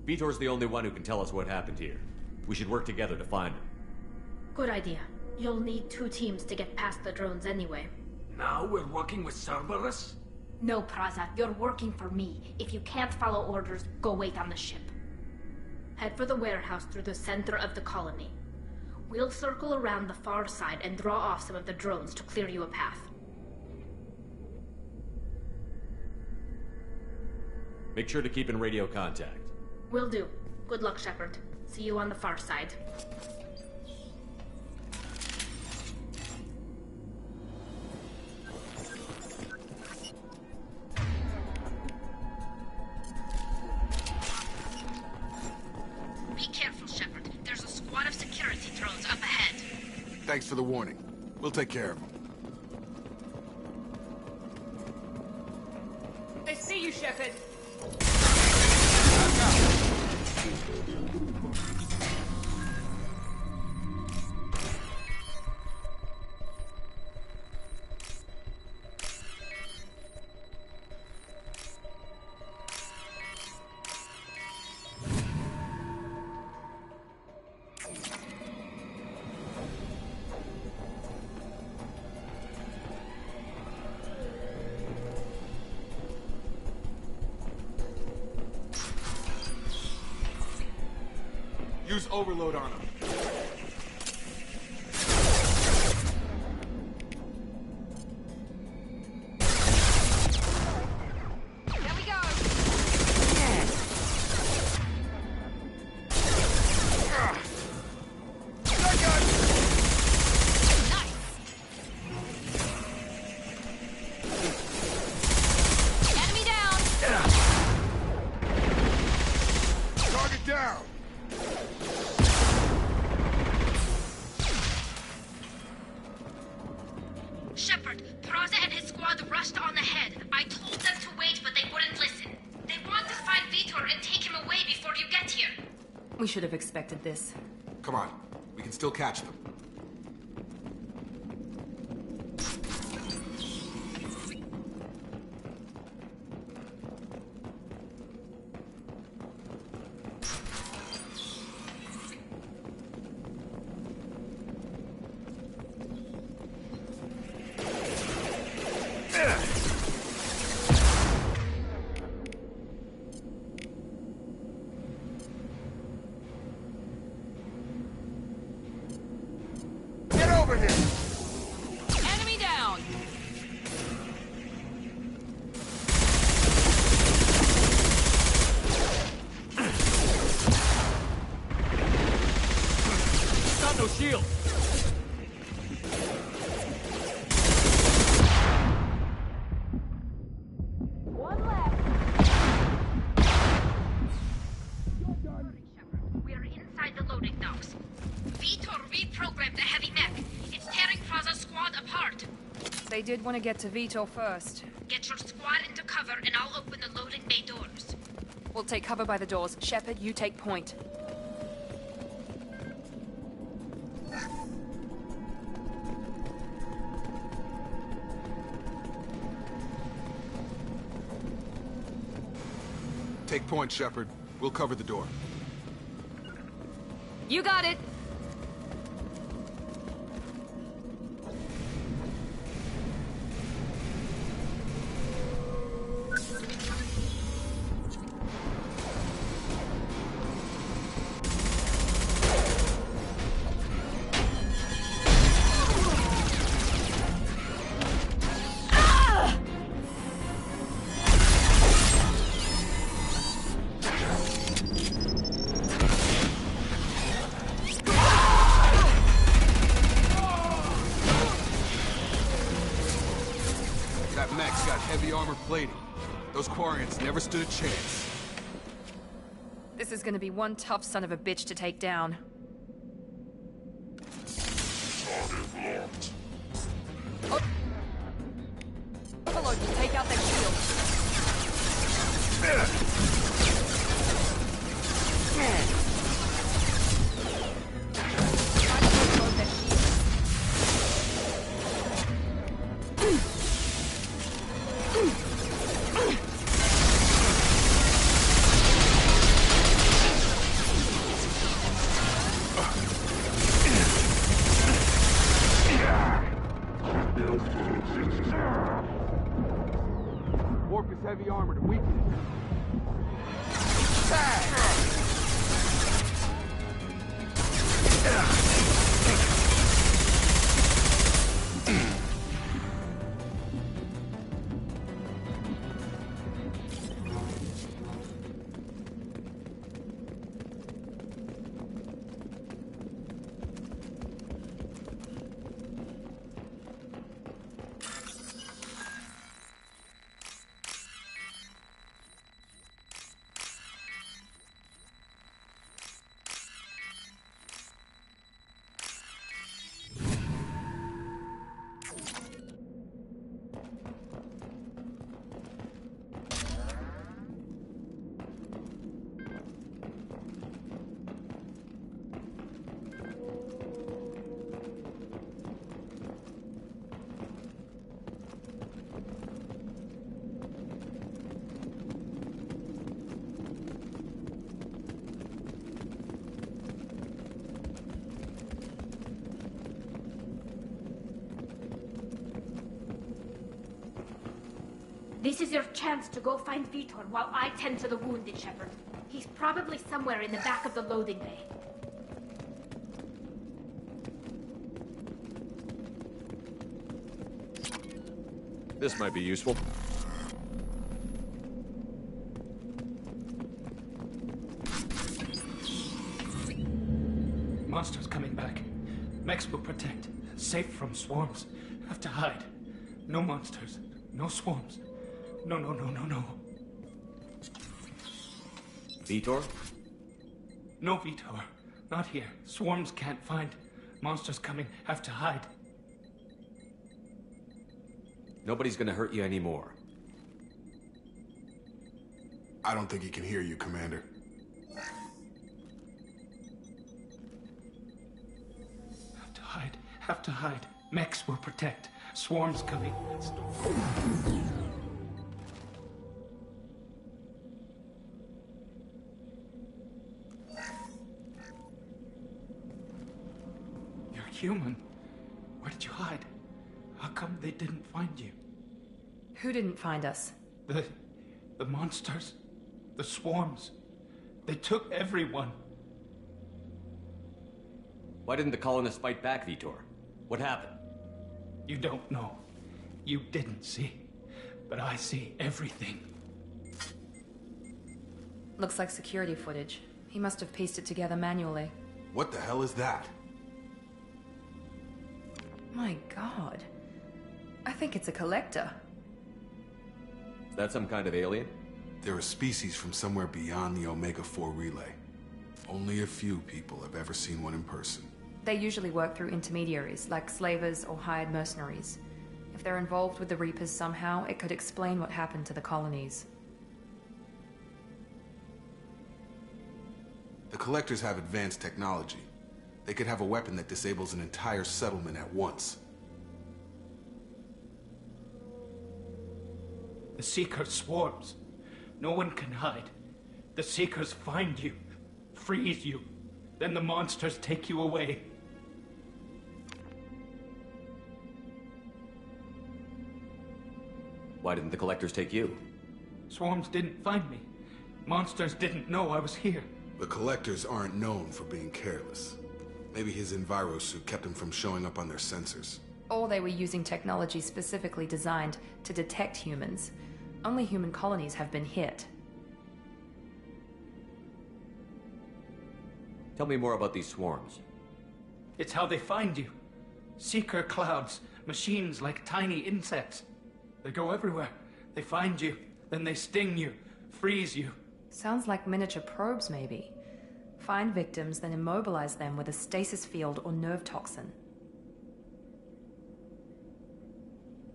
Speaker 10: Vitor's the only one who can tell us what happened here. We should work together to find him.
Speaker 14: Good idea. You'll need 2 teams to get past the drones anyway.
Speaker 13: Now we're working with Cerberus?
Speaker 14: No, Praza. You're working for me. If you can't follow orders, go wait on the ship. Head for the warehouse through the center of the colony. We'll circle around the far side and draw off some of the drones to clear you a path.
Speaker 10: Make sure to keep in radio contact.
Speaker 14: Will do. Good luck, Shepard. See you on the far side.
Speaker 15: Be careful, Shepard. There's a squad of security drones up ahead.
Speaker 8: Thanks for the warning. We'll take care of them.
Speaker 5: They see you, Shepard.
Speaker 8: Use overload on him.
Speaker 1: There we go! Enemy down!
Speaker 8: Target down!
Speaker 15: Shepard, Praza and his squad rushed on ahead. I told them to wait, but they wouldn't listen. They want to find Vitor and take him away before you get here.
Speaker 1: We should have expected this.
Speaker 8: Come on. We can still catch them. Get over here!
Speaker 1: Enemy down!
Speaker 10: Got no shield!
Speaker 14: One left.
Speaker 15: We are inside the loading docks. Vitor reprogrammed the heavy mech. It's tearing Praza's squad apart.
Speaker 1: They did want to get to Vitor first.
Speaker 15: Get your squad into cover and I'll open the loading bay doors.
Speaker 1: We'll take cover by the doors. Shepard, you take point.
Speaker 8: Take point, Shepard. We'll cover the door.
Speaker 1: You got it!
Speaker 8: That mech's got heavy armor plating. Those Quarians never stood a chance.
Speaker 1: This is gonna be one tough son of a bitch to take down. Oh. Overlord can take out their shield.
Speaker 8: Warp is heavy armor to weaken it.
Speaker 14: This is your chance to go find Vitor while I tend to the wounded, Shepard. He's probably somewhere in the back of the loading bay.
Speaker 10: This might be useful.
Speaker 16: Monsters coming back. Mechs will protect. Safe from swarms. Have to hide. No monsters. No swarms. No, no, no, no, no.
Speaker 10: Vitor?
Speaker 16: No, Vitor. Not here. Swarms can't find. Monsters coming. Have to hide.
Speaker 10: Nobody's gonna hurt you anymore.
Speaker 8: I don't think he can hear you, Commander.
Speaker 16: Have to hide. Have to hide. Mechs will protect. Swarms coming. You're human. Where did you hide? How come they didn't find you?
Speaker 1: Who didn't find us?
Speaker 16: The monsters. The swarms. They took everyone.
Speaker 10: Why didn't the colonists fight back, Vitor? What happened?
Speaker 16: You don't know. You didn't see. But I see everything.
Speaker 1: Looks like security footage. He must have pieced it together manually.
Speaker 8: What the hell is that?
Speaker 1: My god. I think it's a collector.
Speaker 10: Is that some kind of alien?
Speaker 8: They're a species from somewhere beyond the Omega-4 relay. Only a few people have ever seen one in person.
Speaker 1: They usually work through intermediaries, like slavers or hired mercenaries. If they're involved with the Reapers somehow, it could explain what happened to the colonies.
Speaker 8: The Collectors have advanced technology. They could have a weapon that disables an entire settlement at once.
Speaker 16: The Seeker swarms. No one can hide. The Seekers find you, freeze you, then the monsters take you away.
Speaker 10: Why didn't the Collectors take you?
Speaker 16: Swarms didn't find me. Monsters didn't know I was here.
Speaker 8: The Collectors aren't known for being careless. Maybe his enviro suit kept him from showing up on their sensors.
Speaker 1: Or they were using technology specifically designed to detect humans. Only human colonies have been hit.
Speaker 10: Tell me more about these swarms.
Speaker 16: It's how they find you. Seeker clouds, machines like tiny insects. They go everywhere. They find you, then they sting you, freeze you.
Speaker 1: Sounds like miniature probes, maybe. Find victims, then immobilize them with a stasis field or nerve toxin.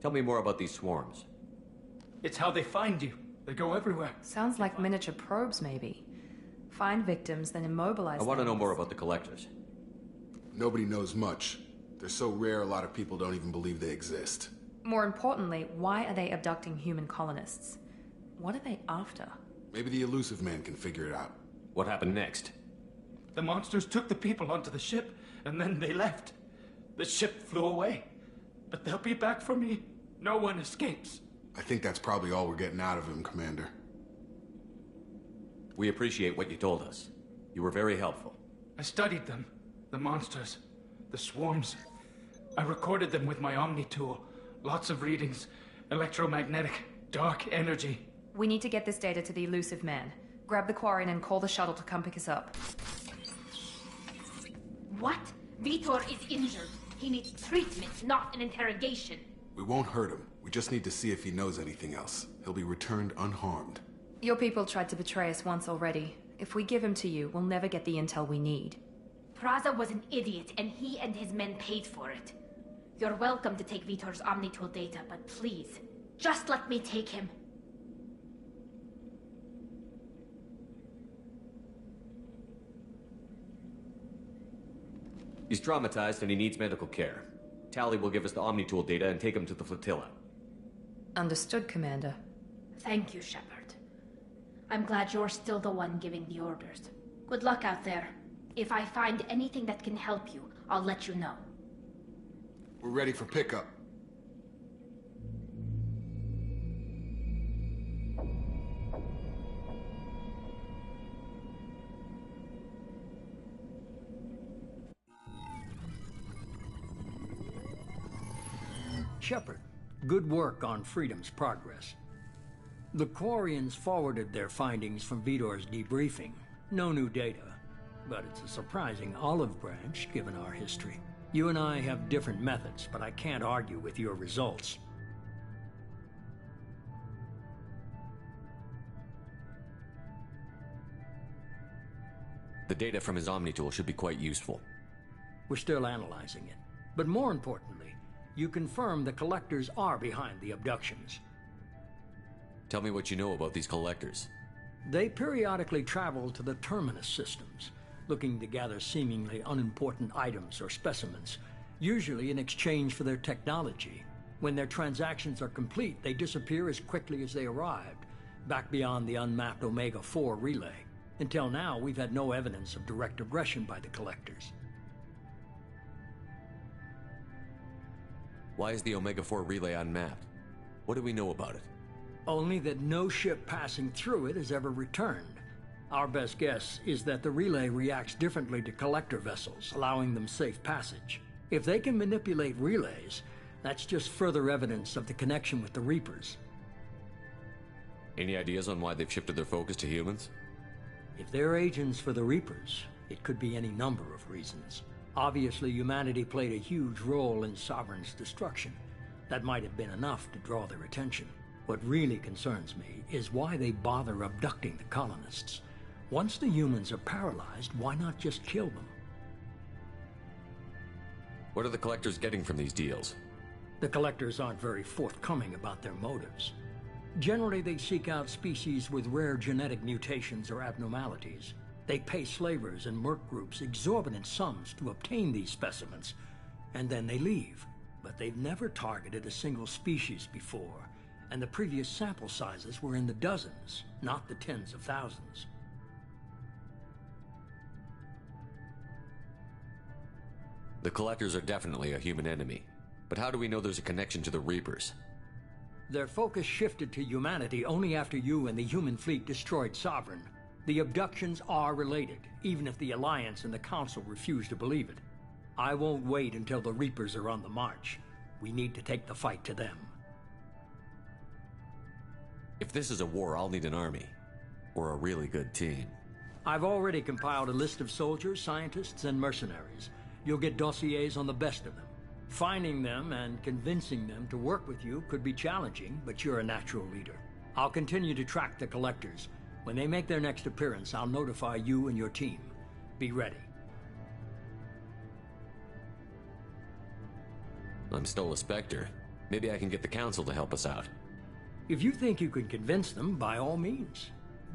Speaker 10: Tell me more about these swarms.
Speaker 16: It's how they find you. They go everywhere.
Speaker 1: Sounds like miniature probes, maybe. Find victims, then immobilize them.
Speaker 10: I want to know more about the Collectors.
Speaker 8: Nobody knows much. They're so rare, a lot of people don't even believe they exist.
Speaker 1: More importantly, why are they abducting human colonists? What are they after?
Speaker 8: Maybe the elusive man can figure it out.
Speaker 10: What happened next?
Speaker 16: The monsters took the people onto the ship, and then they left. The ship flew away. But they'll be back for me. No one escapes.
Speaker 8: I think that's probably all we're getting out of him, Commander.
Speaker 10: We appreciate what you told us. You were very helpful.
Speaker 16: I studied them. The monsters. The swarms. I recorded them with my Omni tool. Lots of readings. Electromagnetic. Dark energy.
Speaker 1: We need to get this data to the elusive man. Grab the Quarian and call the shuttle to come pick us up.
Speaker 14: What? Vitor is injured. He needs treatment, not an interrogation.
Speaker 8: We won't hurt him. We just need to see if he knows anything else. He'll be returned unharmed.
Speaker 1: Your people tried to betray us once already. If we give him to you, we'll never get the intel we need.
Speaker 14: Praza was an idiot, and he and his men paid for it. You're welcome to take Vitor's Omnitool data, but please, just let me take him.
Speaker 10: He's traumatized and he needs medical care. Tally will give us the Omnitool data and take him to the flotilla.
Speaker 1: Understood, Commander.
Speaker 14: Thank you, Shepard. I'm glad you're still the one giving the orders. Good luck out there. If I find anything that can help you, I'll let you know.
Speaker 8: We're ready for pickup.
Speaker 2: Shepard, good work on Freedom's progress. The Quarians forwarded their findings from Vitor's debriefing. No new data, but it's a surprising olive branch given our history. You and I have different methods, but I can't argue with your results.
Speaker 10: The data from his Omnitool should be quite useful.
Speaker 2: We're still analyzing it. But more importantly, you confirm the Collectors are behind the abductions.
Speaker 10: Tell me what you know about these Collectors.
Speaker 2: They periodically travel to the Terminus systems, looking to gather seemingly unimportant items or specimens, usually in exchange for their technology. When their transactions are complete, they disappear as quickly as they arrived, back beyond the unmapped Omega-4 relay. Until now, we've had no evidence of direct aggression by the Collectors.
Speaker 10: Why is the Omega-4 relay unmapped? What do we know about it?
Speaker 2: Only that no ship passing through it has ever returned. Our best guess is that the relay reacts differently to Collector vessels, allowing them safe passage. If they can manipulate relays, that's just further evidence of the connection with the Reapers.
Speaker 10: Any ideas on why they've shifted their focus to humans?
Speaker 2: If they're agents for the Reapers, it could be any number of reasons. Obviously, humanity played a huge role in Sovereign's destruction. That might have been enough to draw their attention. What really concerns me is why they bother abducting the colonists. Once the humans are paralyzed, why not just kill them?
Speaker 10: What are the Collectors getting from these deals?
Speaker 2: The Collectors aren't very forthcoming about their motives. Generally, they seek out species with rare genetic mutations or abnormalities. They pay slavers and merc groups exorbitant sums to obtain these specimens, and then they leave. But they've never targeted a single species before, and the previous sample sizes were in the dozens, not the tens of thousands.
Speaker 10: The Collectors are definitely a human enemy. But how do we know there's a connection to the Reapers?
Speaker 2: Their focus shifted to humanity only after you and the human fleet destroyed Sovereign. The abductions are related, even if the Alliance and the Council refuse to believe it. I won't wait until the Reapers are on the march. We need to take the fight to them.
Speaker 10: If this is a war, I'll need an army. Or a really good team.
Speaker 2: I've already compiled a list of soldiers, scientists, and mercenaries. You'll get dossiers on the best of them. Finding them and convincing them to work with you could be challenging, but you're a natural leader. I'll continue to track the Collectors. When they make their next appearance, I'll notify you and your team. Be ready.
Speaker 10: I'm still a Spectre. Maybe I can get the Council to help us out.
Speaker 2: If you think you can convince them, by all means.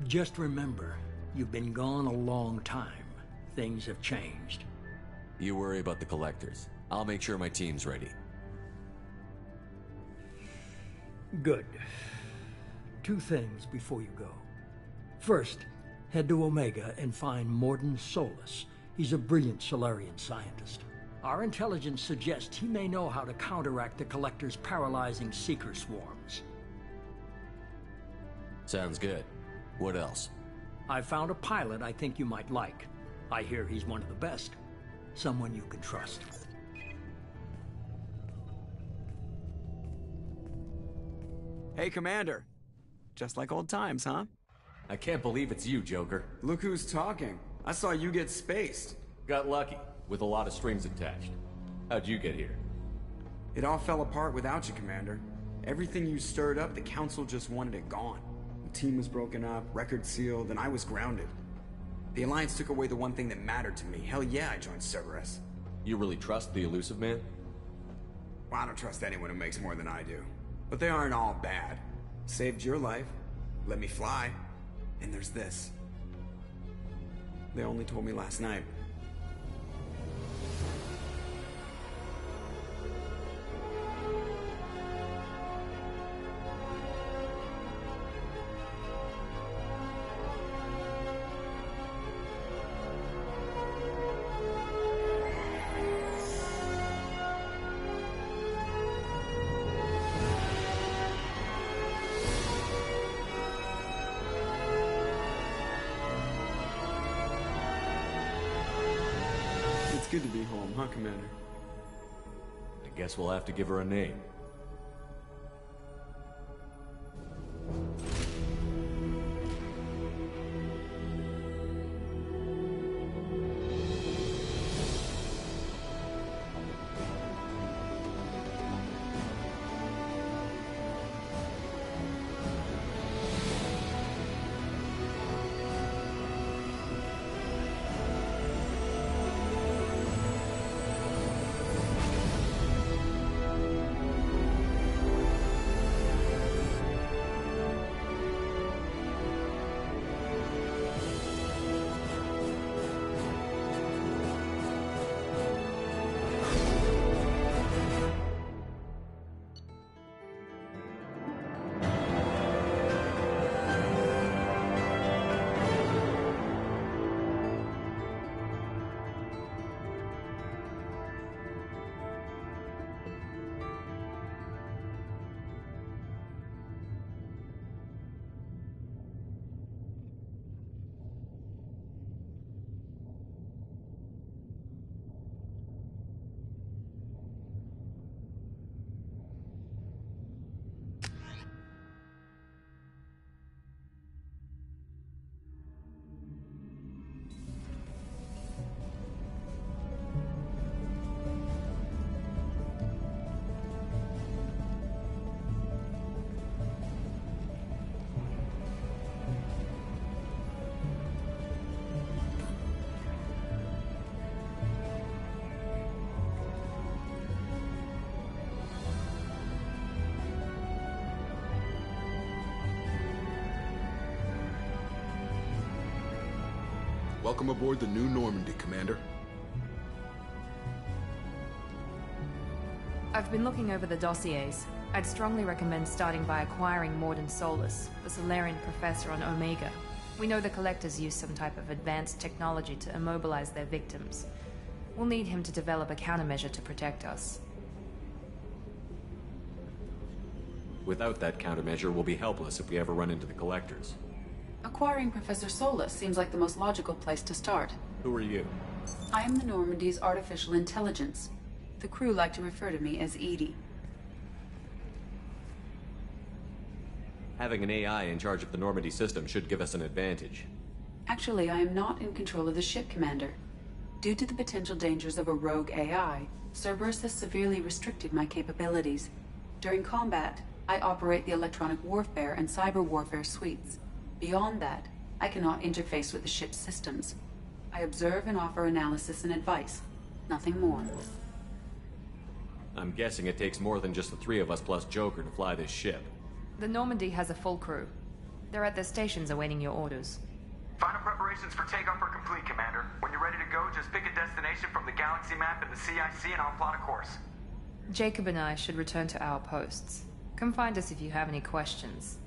Speaker 2: Just remember, you've been gone a long time. Things have changed.
Speaker 10: You worry about the Collectors. I'll make sure my team's ready.
Speaker 2: Good. 2 things before you go. First, head to Omega and find Morden Solus. He's a brilliant Solarian scientist. Our intelligence suggests he may know how to counteract the Collector's paralyzing Seeker swarms.
Speaker 10: Sounds good. What else?
Speaker 2: I found a pilot I think you might like. I hear he's one of the best. Someone you can trust.
Speaker 3: Hey, Commander. Just like old times, huh?
Speaker 10: I can't believe it's you, Joker.
Speaker 3: Look who's talking. I saw you get spaced.
Speaker 10: Got lucky, with a lot of strings attached. How'd you get here?
Speaker 3: It all fell apart without you, Commander. Everything you stirred up, the Council just wanted it gone. The team was broken up, record sealed, and I was grounded. The Alliance took away the one thing that mattered to me. Hell yeah, I joined Cerberus.
Speaker 10: You really trust the Elusive Man?
Speaker 3: Well, I don't trust anyone who makes more than I do. But they aren't all bad. Saved your life, let me fly, and there's this. They only told me last night. It's good to be home, huh, Commander?
Speaker 10: I guess we'll have to give her a name.
Speaker 8: Welcome aboard the New Normandy, Commander.
Speaker 1: I've been looking over the dossiers. I'd strongly recommend starting by acquiring Morden Solus, the Solarian professor on Omega. We know the Collectors use some type of advanced technology to immobilize their victims. We'll need him to develop a countermeasure to protect us.
Speaker 10: Without that countermeasure, we'll be helpless if we ever run into the Collectors.
Speaker 5: Acquiring Professor Solus seems like the most logical place to start.
Speaker 10: Who are you?
Speaker 5: I am the Normandy's artificial intelligence. The crew like to refer to me as Edie.
Speaker 10: Having an AI in charge of the Normandy system should give us an advantage.
Speaker 5: Actually, I am not in control of the ship, Commander. Due to the potential dangers of a rogue AI, Cerberus has severely restricted my capabilities. During combat, I operate the electronic warfare and cyber warfare suites. Beyond that, I cannot interface with the ship's systems. I observe and offer analysis and advice. Nothing more.
Speaker 10: I'm guessing it takes more than just the three of us plus Joker to fly this ship.
Speaker 1: The Normandy has a full crew. They're at their stations awaiting your orders.
Speaker 17: Final preparations for takeoff are complete, Commander. When you're ready to go, just pick a destination from the galaxy map in the CIC and I'll plot a course.
Speaker 1: Jacob and I should return to our posts. Come find us if you have any questions.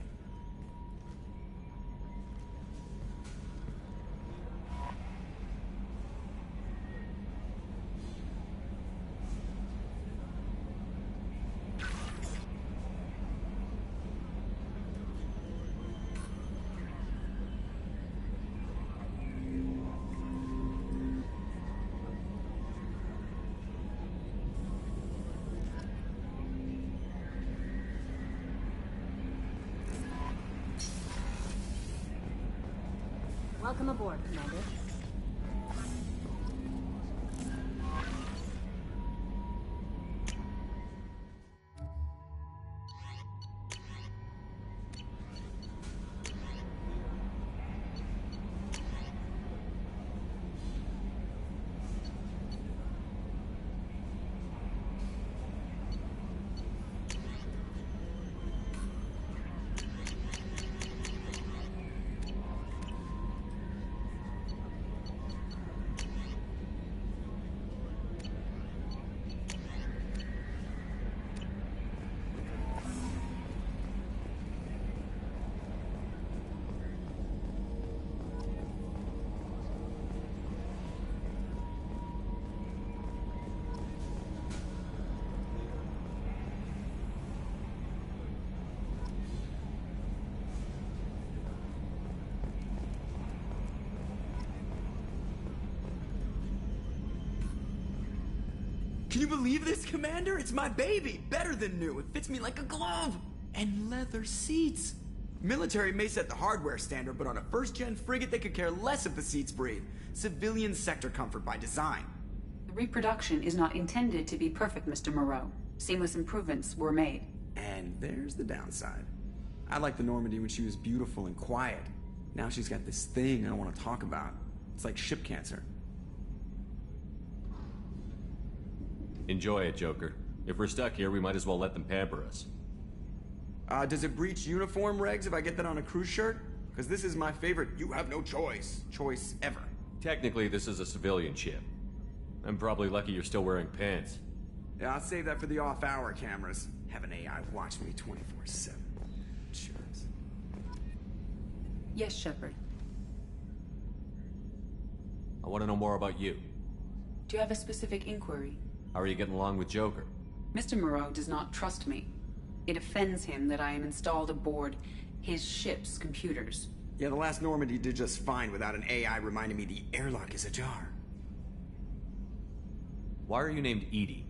Speaker 18: Welcome aboard, Commander.
Speaker 3: Can you believe this, Commander? It's my baby! Better than new. It fits me like a glove! And leather seats! Military may set the hardware standard, but on a first-gen frigate, they could care less if the seats breathe. Civilian sector comfort by design.
Speaker 5: The reproduction is not intended to be perfect, Mr. Moreau. Seamless improvements were made.
Speaker 3: And there's the downside. I liked the Normandy when she was beautiful and quiet. Now she's got this thing I want to talk about. It's like ship cancer.
Speaker 10: Enjoy it, Joker. If we're stuck here, we might as well let them pamper us.
Speaker 3: Does it breach uniform regs if I get that on a cruise shirt? Because this is my favorite you have no choice ever.
Speaker 10: Technically, this is a civilian ship. I'm probably lucky you're still wearing pants.
Speaker 3: Yeah, I'll save that for the off-hour cameras. Have an AI watch me 24/7. Insurance.
Speaker 5: Yes, Shepard.
Speaker 10: I want to know more about you.
Speaker 5: Do you have a specific inquiry?
Speaker 10: How are you getting along with Joker?
Speaker 5: Mr. Moreau does not trust me. It offends him that I am installed aboard his ship's computers.
Speaker 3: Yeah, the last Normandy did just fine without an AI reminding me the airlock is ajar.
Speaker 10: Why are you named Edie?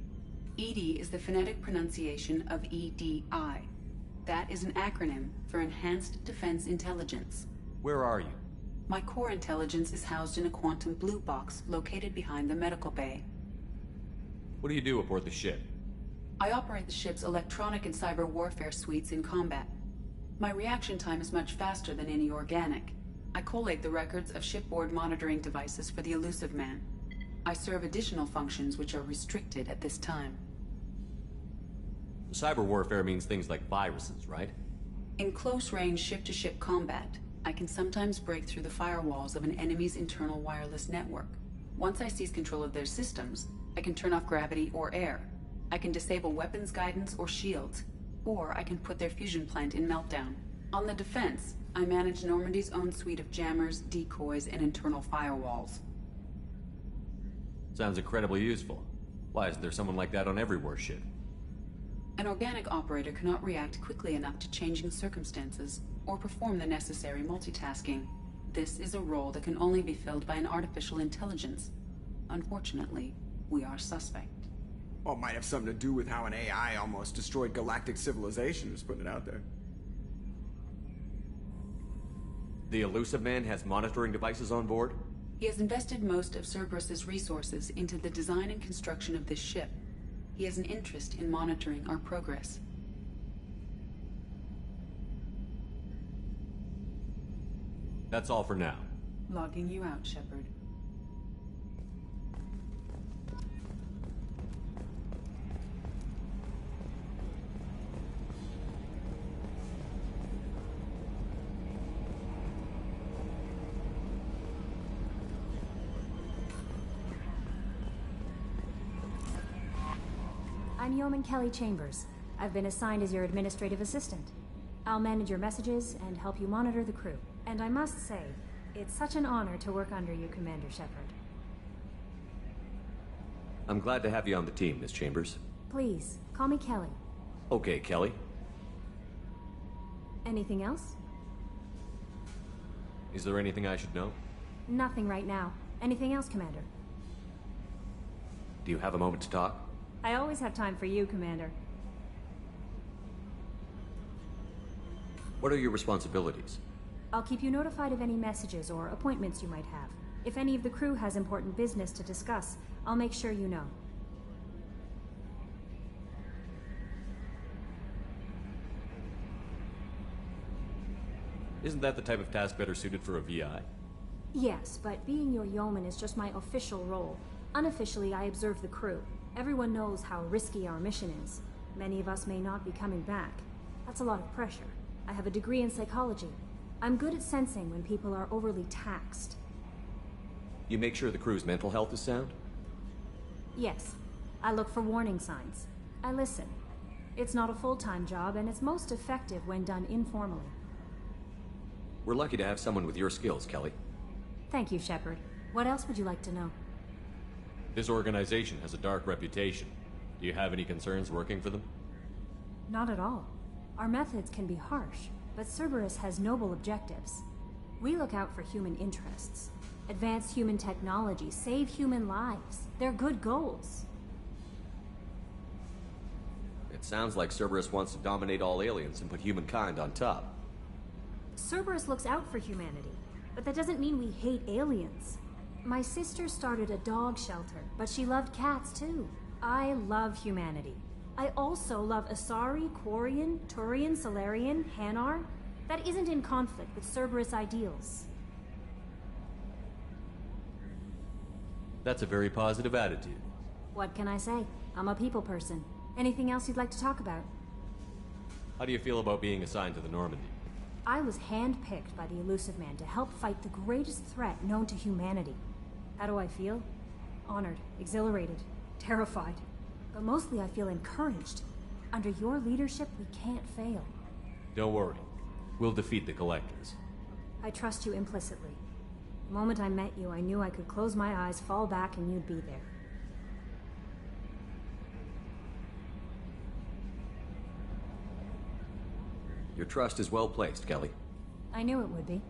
Speaker 5: EDI is the phonetic pronunciation of EDI. That is an acronym for Enhanced Defense Intelligence.
Speaker 10: Where are you?
Speaker 5: My core intelligence is housed in a quantum blue box located behind the medical bay.
Speaker 10: What do you do aboard the ship?
Speaker 5: I operate the ship's electronic and cyber warfare suites in combat. My reaction time is much faster than any organic. I collate the records of shipboard monitoring devices for the Elusive Man. I serve additional functions which are restricted at this time.
Speaker 10: Cyber warfare means things like viruses, right?
Speaker 5: In close-range ship-to-ship combat, I can sometimes break through the firewalls of an enemy's internal wireless network. Once I seize control of their systems, I can turn off gravity or air. I can disable weapons guidance or shields, or I can put their fusion plant in meltdown. On the defense, I manage Normandy's own suite of jammers, decoys, and internal firewalls.
Speaker 10: Sounds incredibly useful. Why isn't there someone like that on every warship?
Speaker 5: An organic operator cannot react quickly enough to changing circumstances or perform the necessary multitasking. This is a role that can only be filled by an artificial intelligence. Unfortunately, we are suspect.
Speaker 3: Well, it might have something to do with how an AI almost destroyed galactic civilization, just putting it out there.
Speaker 10: The Elusive Man has monitoring devices on board?
Speaker 5: He has invested most of Cerberus's resources into the design and construction of this ship. He has an interest in monitoring our progress.
Speaker 10: That's all for now.
Speaker 5: Logging you out, Shepard.
Speaker 18: I'm Yeoman Kelly Chambers. I've been assigned as your administrative assistant. I'll manage your messages and help you monitor the crew. And I must say, it's such an honor to work under you, Commander Shepard.
Speaker 10: I'm glad to have you on the team, Miss Chambers.
Speaker 18: Please, call me Kelly.
Speaker 10: Okay, Kelly.
Speaker 18: Anything else?
Speaker 10: Is there anything I should know?
Speaker 18: Nothing right now. Anything else, Commander?
Speaker 10: Do you have a moment to talk?
Speaker 18: I always have time for you, Commander.
Speaker 10: What are your responsibilities?
Speaker 18: I'll keep you notified of any messages or appointments you might have. If any of the crew has important business to discuss, I'll make sure you know.
Speaker 10: Isn't that the type of task better suited for a VI?
Speaker 18: Yes, but being your yeoman is just my official role. Unofficially, I observe the crew. Everyone knows how risky our mission is. Many of us may not be coming back. That's a lot of pressure. I have a degree in psychology. I'm good at sensing when people are overly taxed.
Speaker 10: You make sure the crew's mental health is sound?
Speaker 18: Yes. I look for warning signs. I listen. It's not a full-time job, and it's most effective when done informally.
Speaker 10: We're lucky to have someone with your skills, Kelly.
Speaker 18: Thank you, Shepard. What else would you like to know?
Speaker 10: This organization has a dark reputation. Do you have any concerns working for them?
Speaker 18: Not at all. Our methods can be harsh, but Cerberus has noble objectives. We look out for human interests. Advance human technology, save human lives. They're good goals.
Speaker 10: It sounds like Cerberus wants to dominate all aliens and put humankind on top.
Speaker 18: Cerberus looks out for humanity, but that doesn't mean we hate aliens. My sister started a dog shelter, but she loved cats too. I love humanity. I also love Asari, Quarian, Turian, Solarian, Hanar. That isn't in conflict with Cerberus ideals.
Speaker 10: That's a very positive attitude.
Speaker 18: What can I say? I'm a people person. Anything else you'd like to talk about?
Speaker 10: How do you feel about being assigned to the Normandy?
Speaker 18: I was handpicked by the Elusive Man to help fight the greatest threat known to humanity. How do I feel? Honored, exhilarated, terrified. But mostly I feel encouraged. Under your leadership, we can't fail.
Speaker 10: Don't worry. We'll defeat the Collectors.
Speaker 18: I trust you implicitly. The moment I met you, I knew I could close my eyes, fall back, and you'd be there.
Speaker 10: Your trust is well placed, Kelly.
Speaker 18: I knew it would be.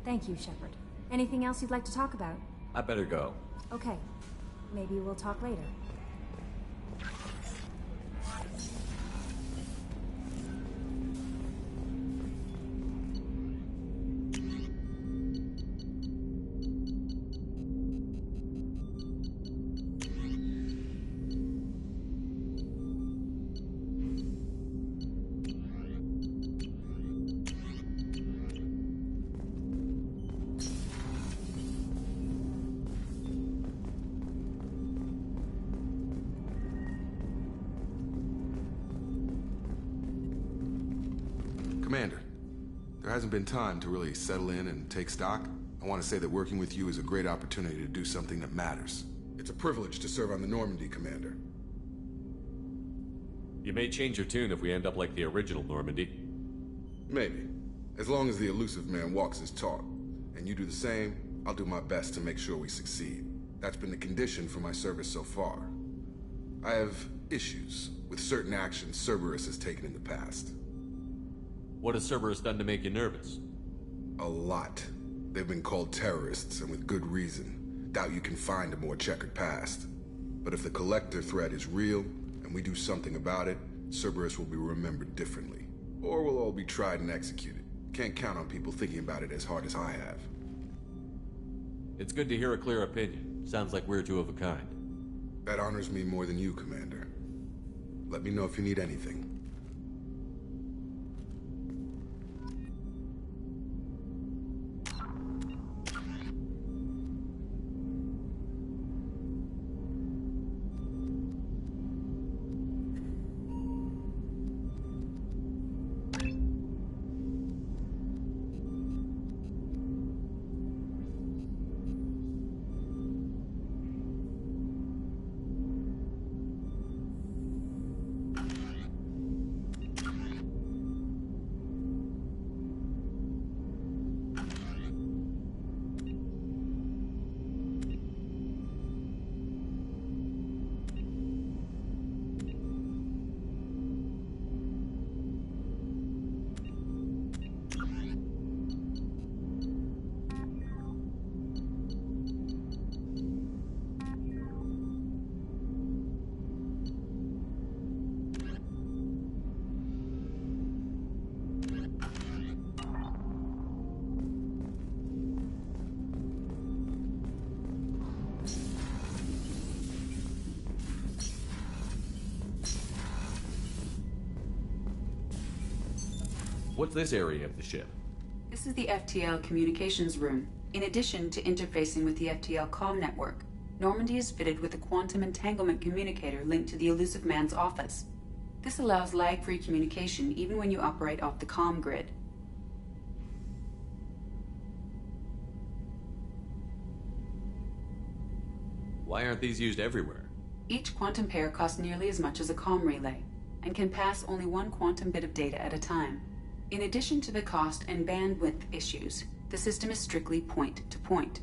Speaker 18: Thank you, Shepard. Anything else you'd like to talk about?
Speaker 10: I better go.
Speaker 18: Okay. Maybe we'll talk later.
Speaker 8: Commander, there hasn't been time to really settle in and take stock. I want to say that working with you is a great opportunity to do something that matters. It's a privilege to serve on the Normandy, Commander.
Speaker 10: You may change your tune if we end up like the original Normandy.
Speaker 8: Maybe. As long as the Elusive Man walks his talk, and you do the same, I'll do my best to make sure we succeed. That's been the condition for my service so far. I have issues with certain actions Cerberus has taken in the past.
Speaker 10: What has Cerberus done to make you nervous?
Speaker 8: A lot. They've been called terrorists, and with good reason. Doubt you can find a more checkered past. But if the Collector threat is real, and we do something about it, Cerberus will be remembered differently. Or we'll all be tried and executed. Can't count on people thinking about it as hard as I have.
Speaker 10: It's good to hear a clear opinion. Sounds like we're two of a kind.
Speaker 8: That honors me more than you, Commander. Let me know if you need anything.
Speaker 10: What's this area of the ship?
Speaker 5: This is the FTL communications room. In addition to interfacing with the FTL comm network, Normandy is fitted with a quantum entanglement communicator linked to the Elusive Man's office. This allows lag-free communication even when you operate off the comm grid.
Speaker 10: Why aren't these used everywhere?
Speaker 5: Each quantum pair costs nearly as much as a comm relay, and can pass only one quantum bit of data at a time. In addition to the cost and bandwidth issues, the system is strictly point-to-point.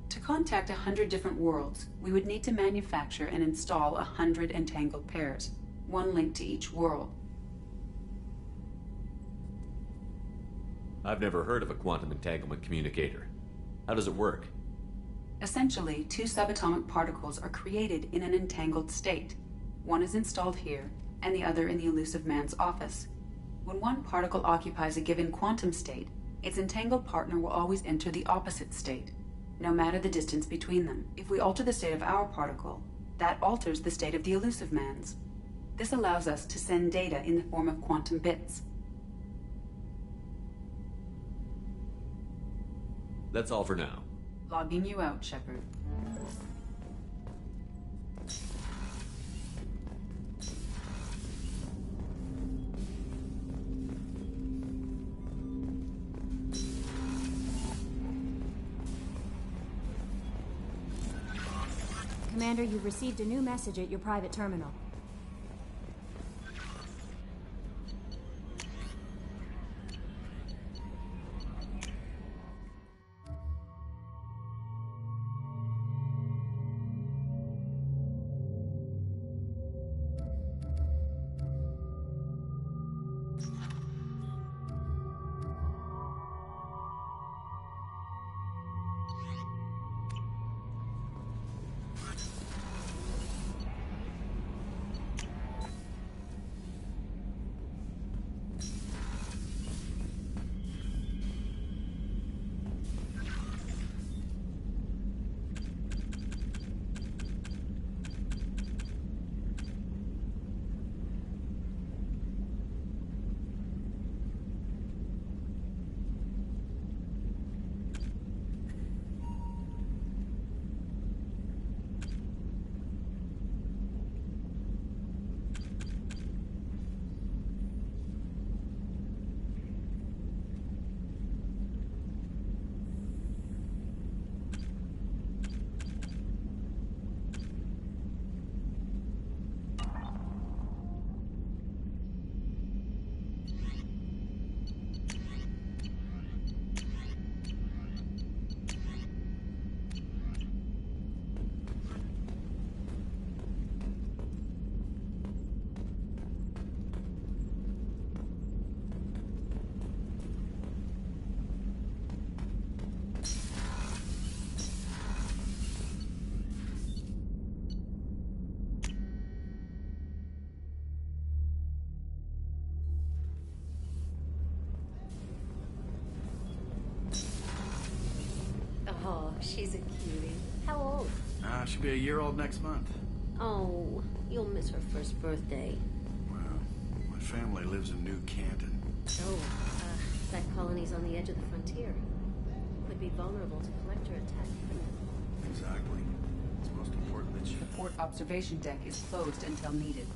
Speaker 5: To contact 100 different worlds, we would need to manufacture and install 100 entangled pairs, one link to each world.
Speaker 10: I've never heard of a quantum entanglement communicator. How does it work?
Speaker 5: Essentially, two subatomic particles are created in an entangled state. One is installed here, and the other in the Elusive Man's office. When one particle occupies a given quantum state, its entangled partner will always enter the opposite state, no matter the distance between them. If we alter the state of our particle, that alters the state of the Elusive Man's. This allows us to send data in the form of quantum bits.
Speaker 10: That's all for now.
Speaker 5: Logging you out, Shepard.
Speaker 18: Commander, you've received a new message at your private terminal.
Speaker 19: She's a cutie. How old?
Speaker 20: She'll be a year old next month.
Speaker 19: Oh, you'll miss her first birthday.
Speaker 20: Well, my family lives in New Canton.
Speaker 19: Oh, that colony's on the edge of the frontier. Could be vulnerable to collector attack, couldn't it?
Speaker 20: Exactly. It's most important that you...
Speaker 5: The port observation deck is closed until needed.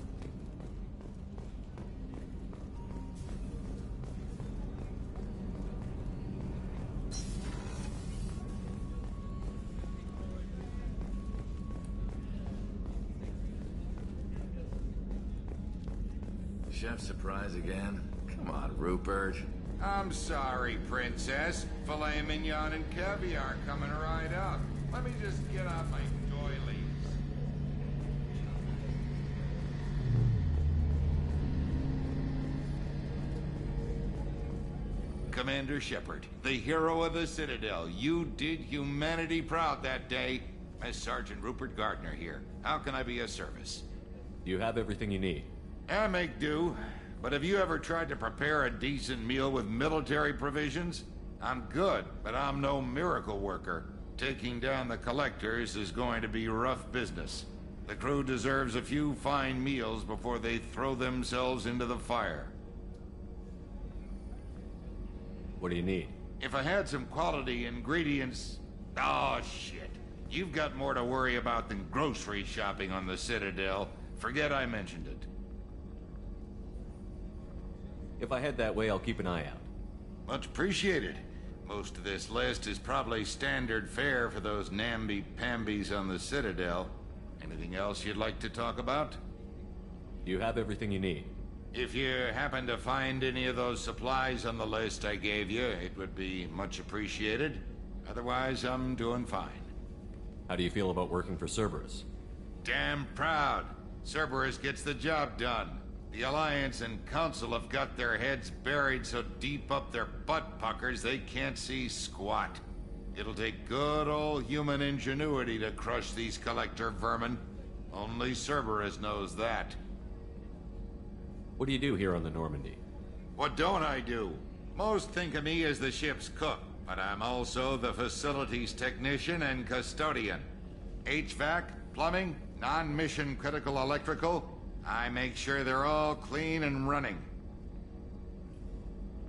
Speaker 9: Chef surprise again? Come on, Rupert.
Speaker 21: I'm sorry, Princess. Filet mignon and caviar coming right up. Let me just get out my doilies. Commander Shepard, the hero of the Citadel. You did humanity proud that day. As Sergeant Rupert Gardner here. How can I be of service?
Speaker 10: You have everything you need.
Speaker 21: I make do. But have you ever tried to prepare a decent meal with military provisions? I'm good, but I'm no miracle worker. Taking down the collectors is going to be rough business. The crew deserves a few fine meals before they throw themselves into the fire.
Speaker 10: What do you need?
Speaker 21: If I had some quality ingredients... Oh, shit. You've got more to worry about than grocery shopping on the Citadel. Forget I mentioned it.
Speaker 10: If I head that way, I'll keep an eye out.
Speaker 21: Much appreciated. Most of this list is probably standard fare for those namby-pambies on the Citadel. Anything else you'd like to talk about?
Speaker 10: You have everything you need.
Speaker 21: If you happen to find any of those supplies on the list I gave you, it would be much appreciated. Otherwise, I'm doing fine.
Speaker 10: How do you feel about working for Cerberus?
Speaker 21: Damn proud. Cerberus gets the job done. The Alliance and Council have got their heads buried so deep up their butt puckers they can't see squat. It'll take good old human ingenuity to crush these collector vermin. Only Cerberus knows that.
Speaker 10: What do you do here on the Normandy?
Speaker 21: What don't I do? Most think of me as the ship's cook, but I'm also the facilities technician and custodian. HVAC, plumbing, non-mission critical electrical, I make sure they're all clean and running.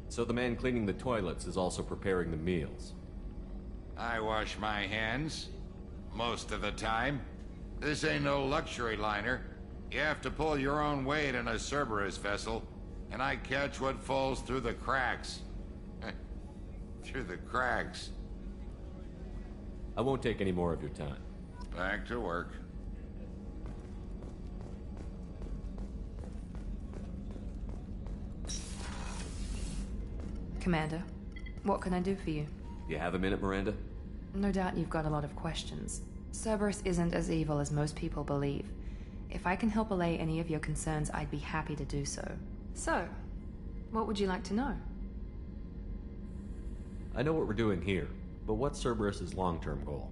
Speaker 10: So the man cleaning the toilets is also preparing the meals?
Speaker 21: I wash my hands. Most of the time. This ain't no luxury liner. You have to pull your own weight in a Cerberus vessel, and I catch what falls through the cracks. Through the cracks.
Speaker 10: I won't take any more of your time.
Speaker 21: Back to work.
Speaker 1: Commander, what can I do for you?
Speaker 10: You have a minute, Miranda?
Speaker 1: No doubt you've got a lot of questions. Cerberus isn't as evil as most people believe. If I can help allay any of your concerns, I'd be happy to do so. So, what would you like to know?
Speaker 10: I know what we're doing here, but what's Cerberus's long-term goal?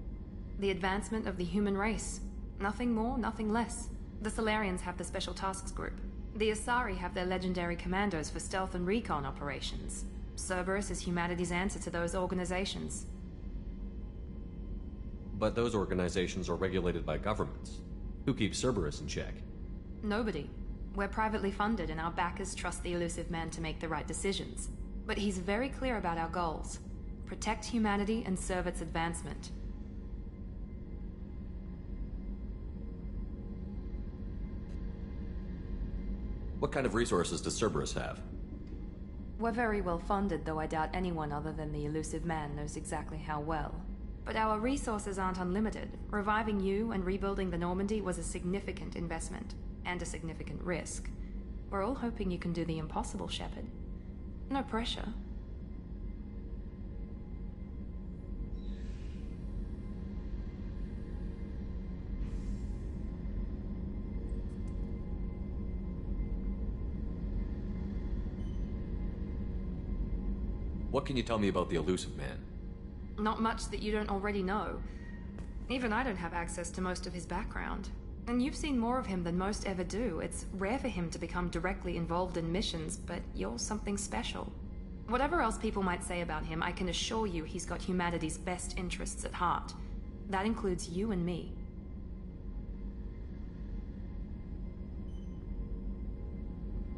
Speaker 1: The advancement of the human race. Nothing more, nothing less. The Solarians have the Special Tasks Group. The Asari have their legendary commandos for stealth and recon operations. Cerberus is humanity's answer to those organizations.
Speaker 10: But those organizations are regulated by governments. Who keeps Cerberus in check?
Speaker 1: Nobody. We're privately funded and our backers trust the elusive man to make the right decisions. But he's very clear about our goals. Protect humanity and serve its advancement.
Speaker 10: What kind of resources does Cerberus have?
Speaker 1: We're very well funded, though I doubt anyone other than the elusive man knows exactly how well. But our resources aren't unlimited. Reviving you and rebuilding the Normandy was a significant investment, and a significant risk. We're all hoping you can do the impossible, Shepard. No pressure.
Speaker 10: What can you tell me about the elusive man?
Speaker 1: Not much that you don't already know. Even I don't have access to most of his background. And you've seen more of him than most ever do. It's rare for him to become directly involved in missions, but you're something special. Whatever else people might say about him, I can assure you he's got humanity's best interests at heart. That includes you and me.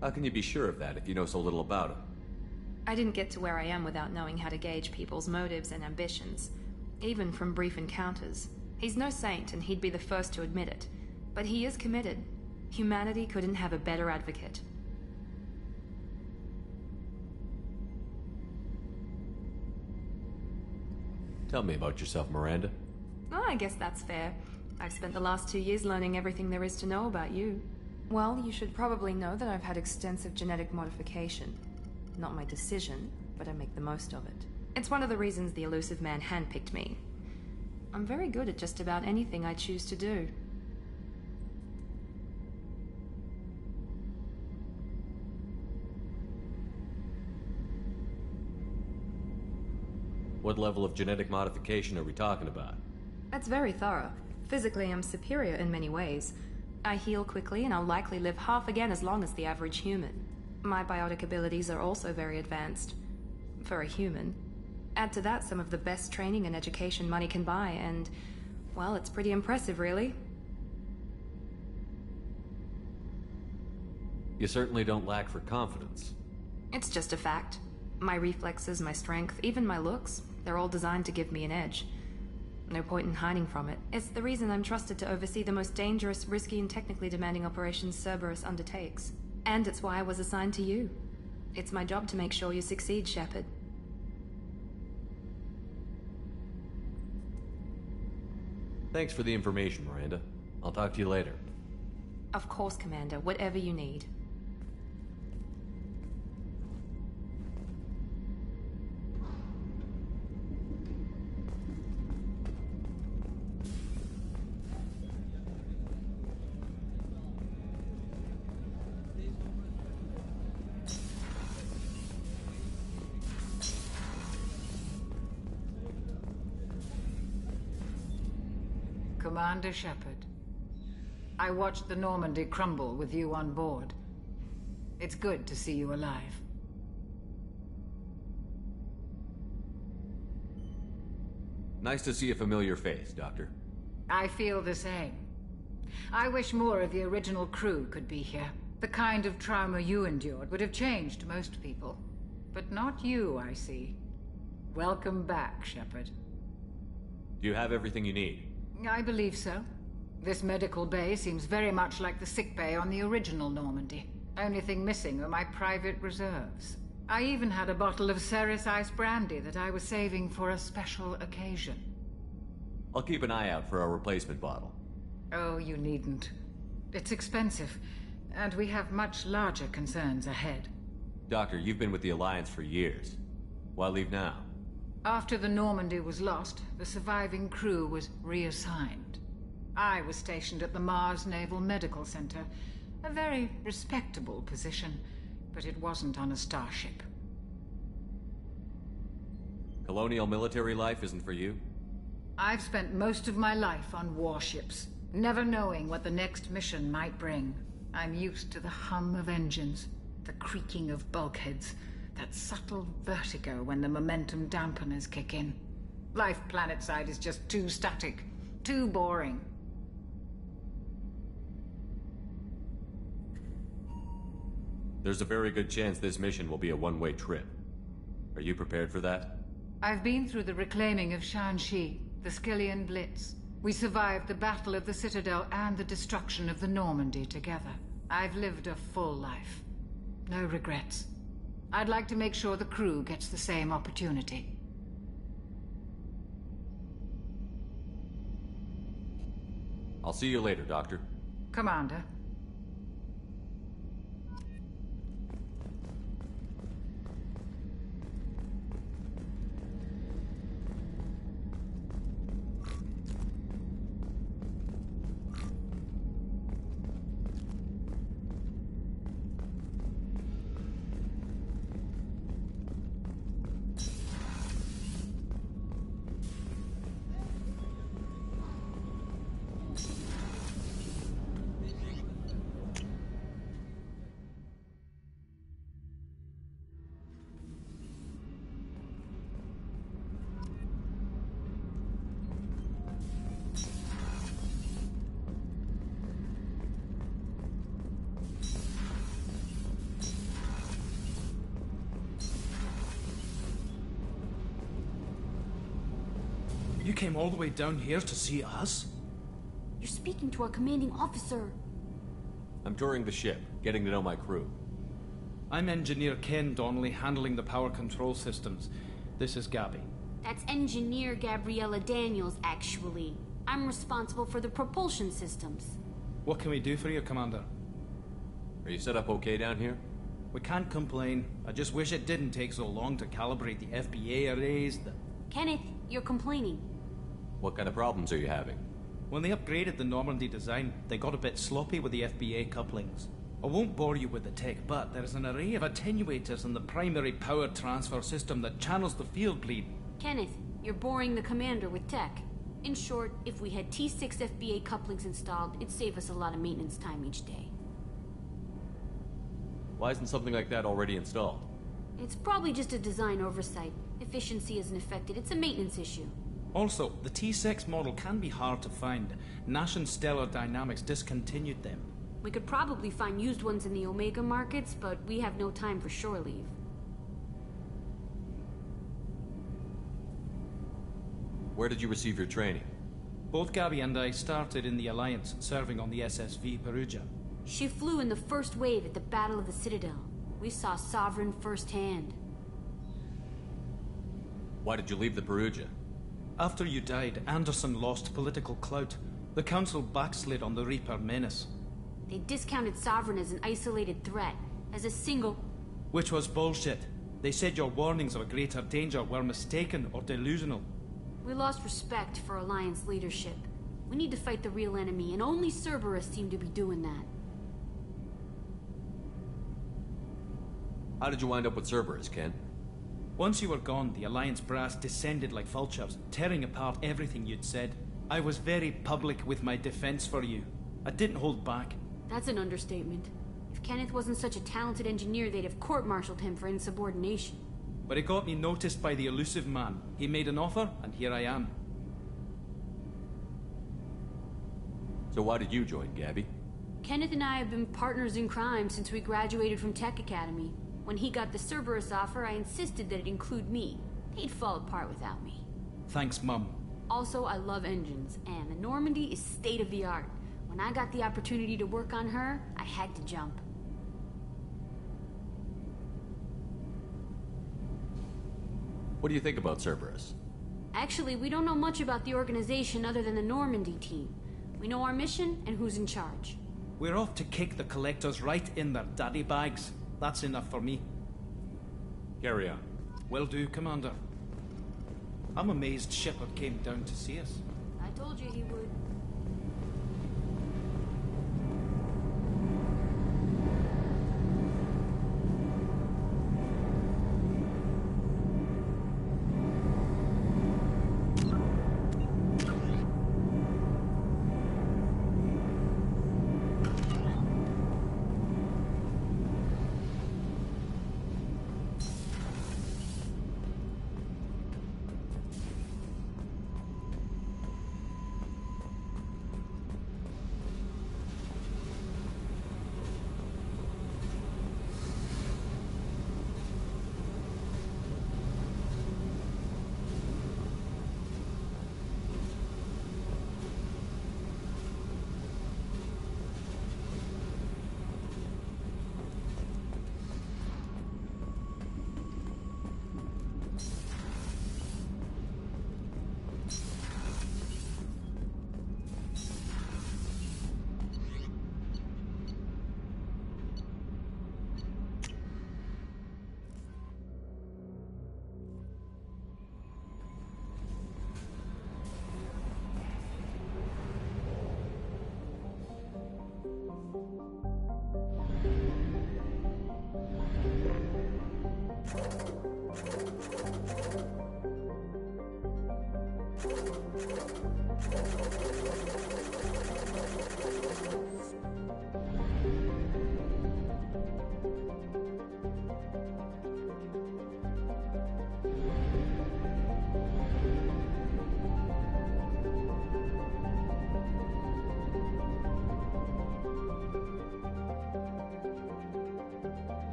Speaker 10: How can you be sure of that if you know so little about him?
Speaker 1: I didn't get to where I am without knowing how to gauge people's motives and ambitions, even from brief encounters. He's no saint, and he'd be the first to admit it. But he is committed. Humanity couldn't have a better advocate.
Speaker 10: Tell me about yourself, Miranda.
Speaker 1: Oh, I guess that's fair. I've spent the last 2 years learning everything there is to know about you. Well, you should probably know that I've had extensive genetic modification. Not my decision, but I make the most of it. It's one of the reasons the elusive man handpicked me. I'm very good at just about anything I choose to do.
Speaker 10: What level of genetic modification are we talking about?
Speaker 1: That's very thorough. Physically, I'm superior in many ways. I heal quickly, and I'll likely live half again as long as the average human. My biotic abilities are also very advanced. For a human. Add to that some of the best training and education money can buy, and, well, it's pretty impressive, really.
Speaker 10: You certainly don't lack for confidence.
Speaker 1: It's just a fact. My reflexes, my strength, even my looks, they're all designed to give me an edge. No point in hiding from it. It's the reason I'm trusted to oversee the most dangerous, risky, and technically demanding operations Cerberus undertakes. And it's why I was assigned to you. It's my job to make sure you succeed, Shepard.
Speaker 10: Thanks for the information, Miranda. I'll talk to you later.
Speaker 1: Of course, Commander. Whatever you need.
Speaker 4: Commander Shepard, I watched the Normandy crumble with you on board. It's good to see you alive.
Speaker 10: Nice to see a familiar face, Doctor.
Speaker 4: I feel the same. I wish more of the original crew could be here. The kind of trauma you endured would have changed most people. But not you, I see. Welcome back, Shepard.
Speaker 10: Do you have everything you need?
Speaker 4: I believe so. This medical bay seems very much like the sick bay on the original Normandy. Only thing missing are my private reserves. I even had a bottle of Ceres Ice brandy that I was saving for a special occasion.
Speaker 10: I'll keep an eye out for a replacement bottle.
Speaker 4: Oh, you needn't. It's expensive, and we have much larger concerns ahead.
Speaker 10: Doctor, you've been with the Alliance for years. Why leave now?
Speaker 4: After the Normandy was lost, the surviving crew was reassigned. I was stationed at the Mars Naval Medical Center, a very respectable position, but it wasn't on a starship.
Speaker 10: Colonial military life isn't for you?
Speaker 4: I've spent most of my life on warships, never knowing what the next mission might bring. I'm used to the hum of engines, the creaking of bulkheads, that subtle vertigo when the momentum dampeners kick in. Life planetside is just too static, too boring.
Speaker 10: There's a very good chance this mission will be a one-way trip. Are you prepared for that?
Speaker 4: I've been through the reclaiming of Shanxi, the Skillian Blitz. We survived the Battle of the Citadel and the destruction of the Normandy together. I've lived a full life. No regrets. I'd like to make sure the crew gets the same opportunity.
Speaker 10: I'll see you later, Doctor.
Speaker 4: Commander.
Speaker 16: You came all the way down here to see us?
Speaker 6: You're speaking to our commanding officer.
Speaker 10: I'm touring the ship, getting to know my crew.
Speaker 16: I'm Engineer Ken Donnelly, handling the power control systems. This is Gabby.
Speaker 6: That's Engineer Gabriella Daniels, actually. I'm responsible for the propulsion systems.
Speaker 16: What can we do for you, Commander?
Speaker 10: Are you set up okay down here?
Speaker 16: We can't complain. I just wish it didn't take so long to calibrate the FBA arrays.
Speaker 6: Kenneth, you're complaining.
Speaker 10: What kind of problems are you having?
Speaker 16: When they upgraded the Normandy design, they got a bit sloppy with the FBA couplings. I won't bore you with the tech, but there is an array of attenuators in the primary power transfer system that channels the field bleed.
Speaker 6: Kenneth, you're boring the commander with tech. In short, if we had T6 FBA couplings installed, it'd save us a lot of maintenance time each day.
Speaker 10: Why isn't something like that already installed?
Speaker 6: It's probably just a design oversight. Efficiency isn't affected, it's a maintenance issue.
Speaker 16: Also, the T6 model can be hard to find. Nash and Stellar Dynamics discontinued them.
Speaker 6: We could probably find used ones in the Omega markets, but we have no time for shore leave.
Speaker 10: Where did you receive your training?
Speaker 16: Both Gabby and I started in the Alliance, serving on the SSV Perugia.
Speaker 6: She flew in the first wave at the Battle of the Citadel. We saw Sovereign firsthand.
Speaker 10: Why did you leave the Perugia?
Speaker 16: After you died, Anderson lost political clout. The Council backslid on the Reaper menace.
Speaker 6: They discounted Sovereign as an isolated threat, as a single...
Speaker 16: Which was bullshit. They said your warnings of a greater danger were mistaken or delusional.
Speaker 6: We lost respect for Alliance leadership. We need to fight the real enemy, and only Cerberus seemed to be doing that.
Speaker 10: How did you wind up with Cerberus, Ken?
Speaker 16: Once you were gone, the Alliance brass descended like vultures, tearing apart everything you'd said. I was very public with my defense for you. I didn't hold back.
Speaker 6: That's an understatement. If Kenneth wasn't such a talented engineer, they'd have court-martialed him for insubordination.
Speaker 16: But it got me noticed by the elusive man. He made an offer, and here I am.
Speaker 10: So why did you join, Gabby?
Speaker 6: Kenneth and I have been partners in crime since we graduated from Tech Academy. When he got the Cerberus offer, I insisted that it include me. He'd fall apart without me.
Speaker 16: Thanks, Mum.
Speaker 6: Also, I love engines, and the Normandy is state-of-the-art. When I got the opportunity to work on her, I had to jump.
Speaker 10: What do you think about Cerberus?
Speaker 6: Actually, we don't know much about the organization other than the Normandy team. We know our mission and who's in charge.
Speaker 16: We're off to kick the Collectors right in their daddy bags. That's enough for me.
Speaker 10: Carry on.
Speaker 16: Will do, Commander. I'm amazed Shepard came down to see us.
Speaker 6: I told you he would.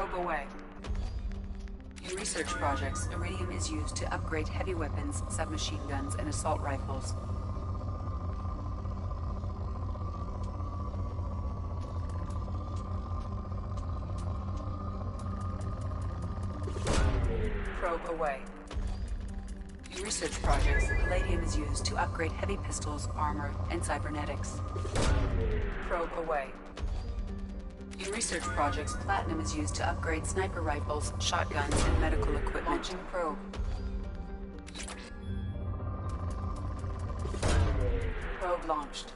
Speaker 5: Probe away. In research projects, iridium is used to upgrade heavy weapons, submachine guns, and assault rifles. Probe away. In research projects, palladium is used to upgrade heavy pistols, armor, and cybernetics. Probe away. In research projects, platinum is used to upgrade sniper rifles, shotguns, and medical equipment. Launching probe. Probe launched.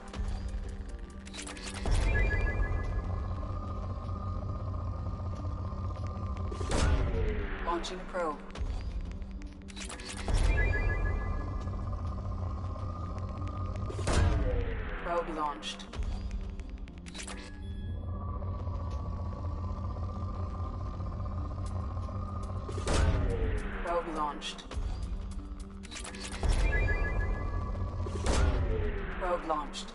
Speaker 5: Launching probe. Probe launched. Probe launched. Probe launched.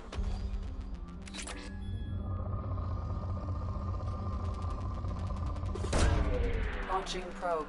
Speaker 5: Launching probe.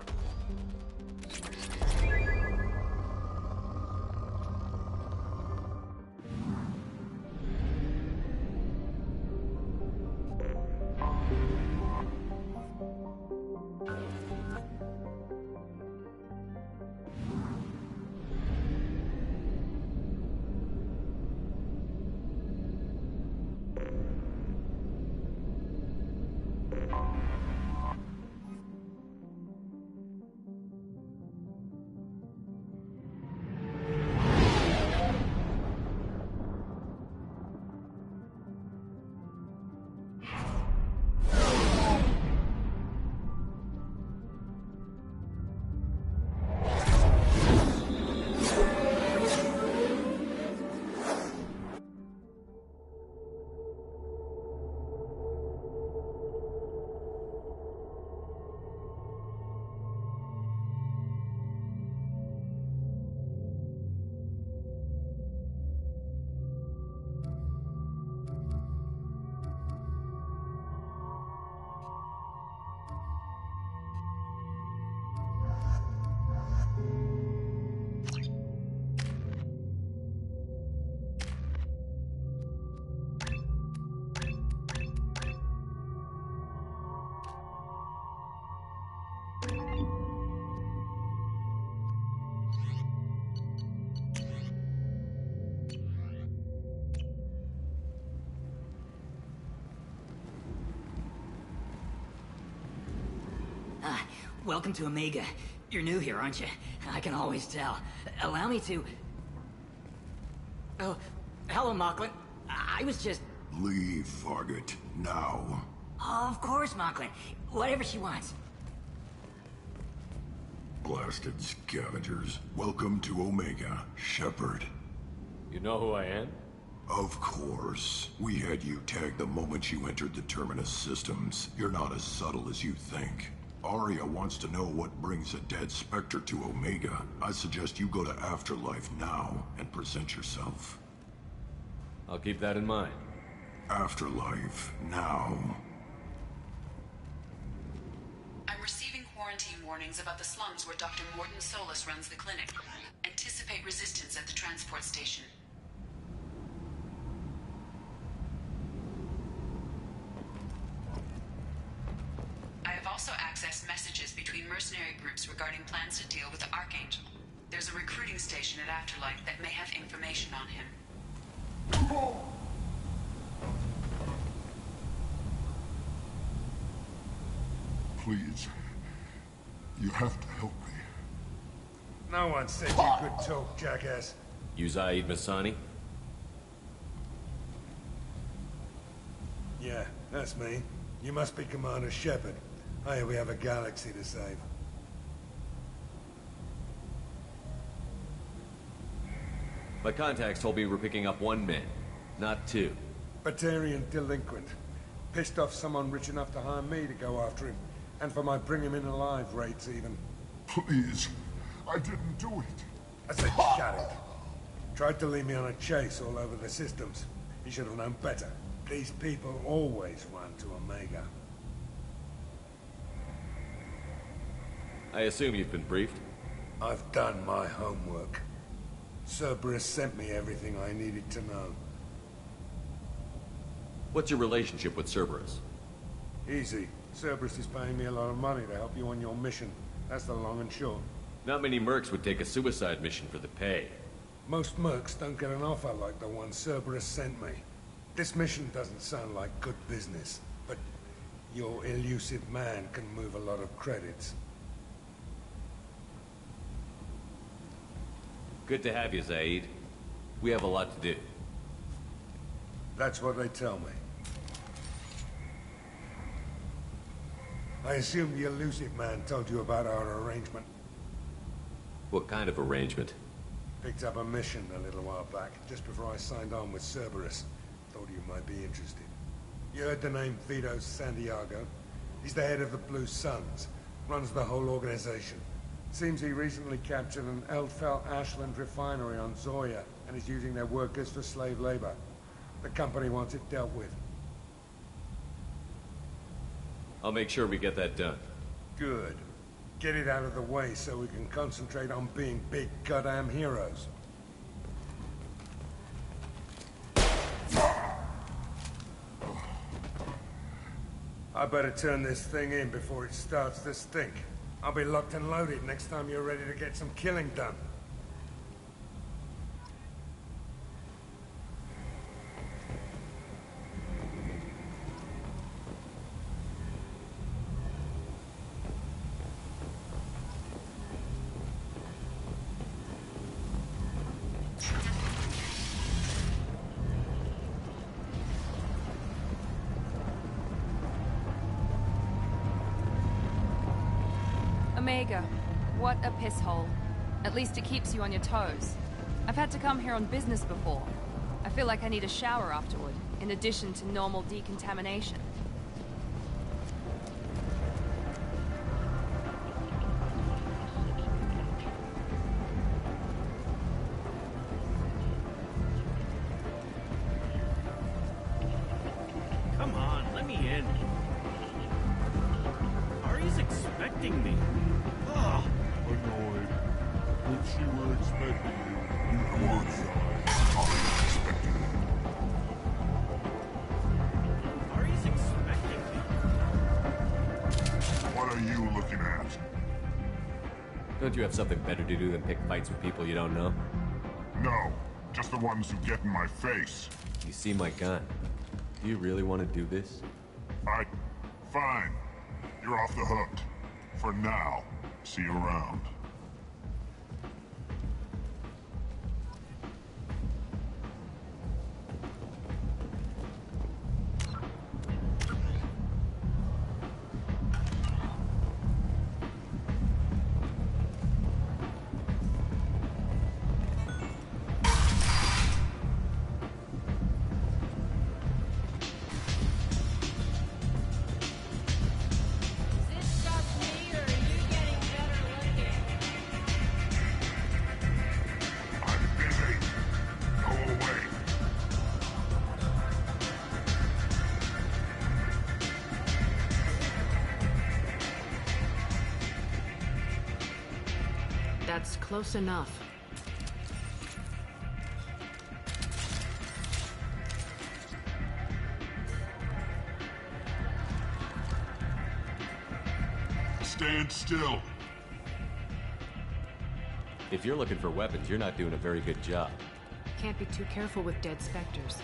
Speaker 12: Welcome to Omega. You're new here, aren't you? I can always tell. Allow me to... Oh, hello, Mocklin. I was just...
Speaker 22: Leave, Fargate. Now.
Speaker 12: Of course, Mocklin. Whatever she wants.
Speaker 22: Blasted scavengers. Welcome to Omega, Shepard.
Speaker 10: You know who I am?
Speaker 22: Of course. We had you tagged the moment you entered the Terminus systems. You're not as subtle as you think. Arya wants to know what brings a dead Spectre to Omega. I suggest you go to Afterlife now and present yourself.
Speaker 10: I'll keep that in mind.
Speaker 22: Afterlife now.
Speaker 5: I'm receiving quarantine warnings about the slums where Dr. Mordin Solus runs the clinic. Anticipate resistance at the transport station. I have also accessed messages between mercenary groups regarding plans to deal with the Archangel. There's a recruiting station at Afterlife that may have information on him.
Speaker 22: Please. You have to help me.
Speaker 23: No one said you could talk, jackass.
Speaker 10: You Zaid Masani?
Speaker 23: Yeah, that's me. You must be Commander Shepard. Hey, we have a galaxy to save.
Speaker 10: My contacts told me we're picking up one man, not two.
Speaker 23: Batarian delinquent. Pissed off someone rich enough to hire me to go after him. And for my bring him in alive rates, even.
Speaker 22: Please. I didn't do it.
Speaker 23: I said shut it. Tried to lead me on a chase all over the systems. He should have known better. These people always run to Omega.
Speaker 10: I assume you've been briefed?
Speaker 23: I've done my homework. Cerberus sent me everything I needed to know.
Speaker 10: What's your relationship with Cerberus?
Speaker 23: Easy. Cerberus is paying me a lot of money to help you on your mission. That's the long and short.
Speaker 10: Not many mercs would take a suicide mission for the pay.
Speaker 23: Most mercs don't get an offer like the one Cerberus sent me. This mission doesn't sound like good business, but your elusive man can move a lot of credits.
Speaker 10: Good to have you, Zaid. We have a lot to do.
Speaker 23: That's what they tell me. I assume the elusive man told you about our arrangement.
Speaker 10: What kind of arrangement?
Speaker 23: Picked up a mission a little while back, just before I signed on with Cerberus. Thought you might be interested. You heard the name Vito Santiago? He's the head of the Blue Suns, runs the whole organization. Seems he recently captured an Eldfell Ashland refinery on Zoya, and is using their workers for slave labor. The company wants it dealt with.
Speaker 10: I'll make sure we get that done.
Speaker 23: Good. Get it out of the way so we can concentrate on being big goddamn heroes. I better turn this thing in before it starts to stink. I'll be locked and loaded next time you're ready to get some killing done.
Speaker 1: Omega, what a piss hole. At least it keeps you on your toes. I've had to come here on business before. I feel like I need a shower afterward, in addition to normal decontamination.
Speaker 7: Come on, let me in. Ari's expecting me. Ugh.
Speaker 22: Annoyed. But she were expecting you. You were expecting you.
Speaker 7: Ari's expecting me.
Speaker 22: What are you looking at?
Speaker 10: Don't you have something better to do than pick fights with people you don't know?
Speaker 22: No, just the ones who get in my face.
Speaker 10: You see my gun. Do you really want to do this?
Speaker 22: Fine. You're off the hook. For now. See you around.
Speaker 11: That's close enough.
Speaker 22: Stand still.
Speaker 10: If you're looking for weapons, you're not doing a very good job.
Speaker 11: Can't be too careful with dead specters.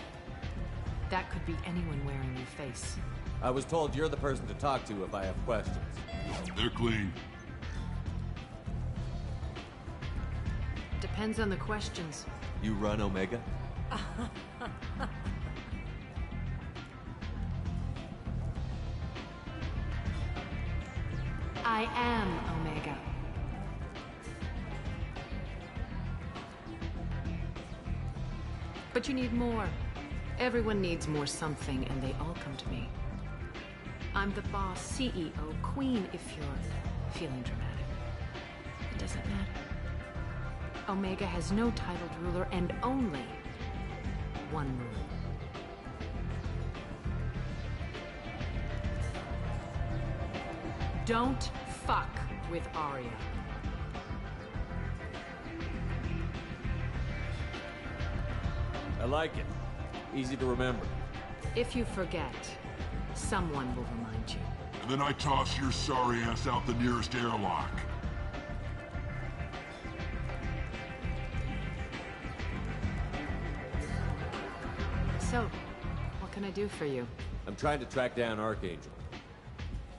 Speaker 11: That could be anyone wearing your face.
Speaker 10: I was told you're the person to talk to if I have questions.
Speaker 22: They're clean.
Speaker 11: Depends on the questions.
Speaker 10: You run, Omega?
Speaker 11: I am Omega. But you need more. Everyone needs more something, and they all come to me. I'm the boss, CEO, queen, if you're feeling dramatic. It doesn't matter. Omega has no titled ruler and only one rule. Don't fuck with Arya.
Speaker 10: I like it. Easy to remember.
Speaker 11: If you forget, someone will remind you.
Speaker 22: And then I toss your sorry ass out the nearest airlock.
Speaker 11: So, what can I do for you?
Speaker 10: I'm trying to track down Archangel.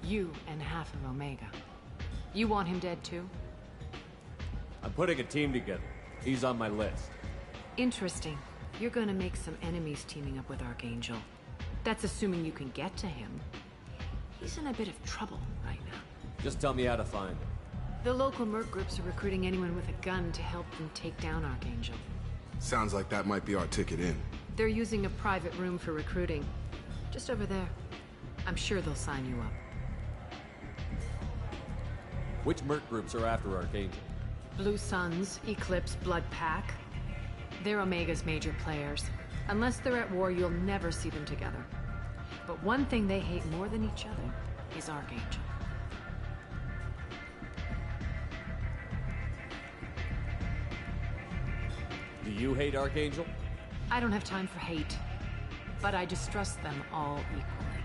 Speaker 11: You and half of Omega. You want him dead too?
Speaker 10: I'm putting a team together. He's on my list.
Speaker 11: Interesting. You're gonna make some enemies teaming up with Archangel. That's assuming you can get to him. He's in a bit of trouble right now.
Speaker 10: Just tell me how to find him.
Speaker 11: The local merc groups are recruiting anyone with a gun to help them take down Archangel.
Speaker 8: Sounds like that might be our ticket in.
Speaker 11: They're using a private room for recruiting. Just over there. I'm sure they'll sign you up.
Speaker 10: Which merc groups are after Archangel?
Speaker 11: Blue Suns, Eclipse, Blood Pack. They're Omega's major players. Unless they're at war, you'll never see them together. But one thing they hate more than each other is Archangel.
Speaker 10: Do you hate Archangel?
Speaker 11: I don't have time for hate, but I distrust them all equally.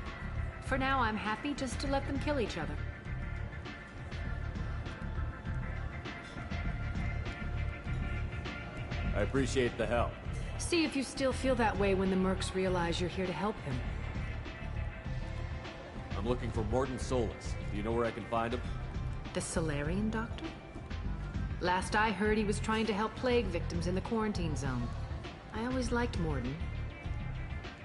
Speaker 11: For now, I'm happy just to let them kill each other.
Speaker 10: I appreciate the help.
Speaker 11: See if you still feel that way when the mercs realize you're here to help him.
Speaker 10: I'm looking for Morton Solus. Do you know where I can find him?
Speaker 11: The Solarian doctor? Last I heard, he was trying to help plague victims in the quarantine zone. I always liked Morton.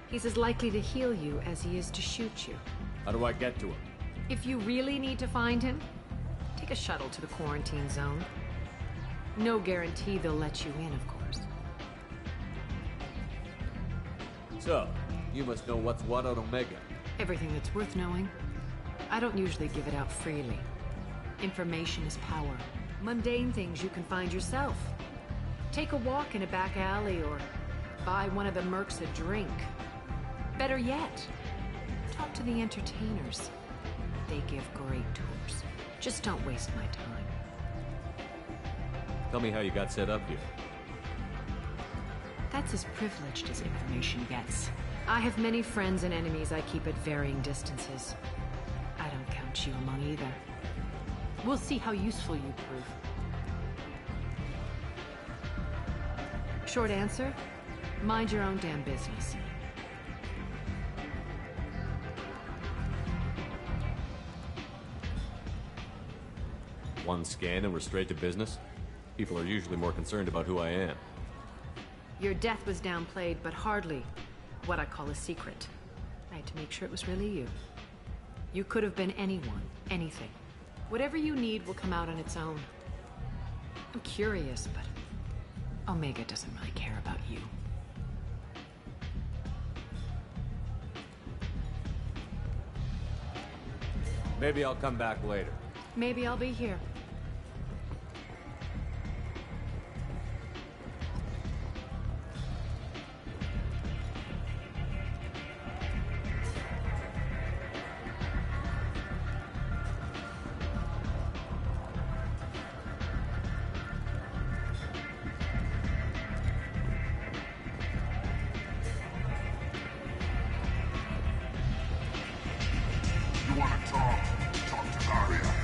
Speaker 11: He's as likely to heal you as he is to shoot you.
Speaker 10: How do I get to him?
Speaker 11: If you really need to find him, take a shuttle to the quarantine zone. No guarantee they'll let you in, of course.
Speaker 10: So, you must know what's what on Omega.
Speaker 11: Everything that's worth knowing. I don't usually give it out freely. Information is power. Mundane things you can find yourself. Take a walk in a back alley or buy one of the mercs a drink. Better yet, talk to the entertainers. They give great tours. Just don't waste my time.
Speaker 10: Tell me how you got set up here.
Speaker 11: That's as privileged as information gets. I have many friends and enemies I keep at varying distances. I don't count you among either. We'll see how useful you prove. Short answer, mind your own damn business.
Speaker 10: One scan and we're straight to business? People are usually more concerned about who I am.
Speaker 11: Your death was downplayed, but hardly what I call a secret. I had to make sure it was really you. You could have been anyone, anything. Whatever you need will come out on its own. I'm curious, but Omega doesn't really care about you.
Speaker 10: Maybe I'll come back later.
Speaker 11: Maybe I'll be here.
Speaker 22: You want to talk? Talk to Arya.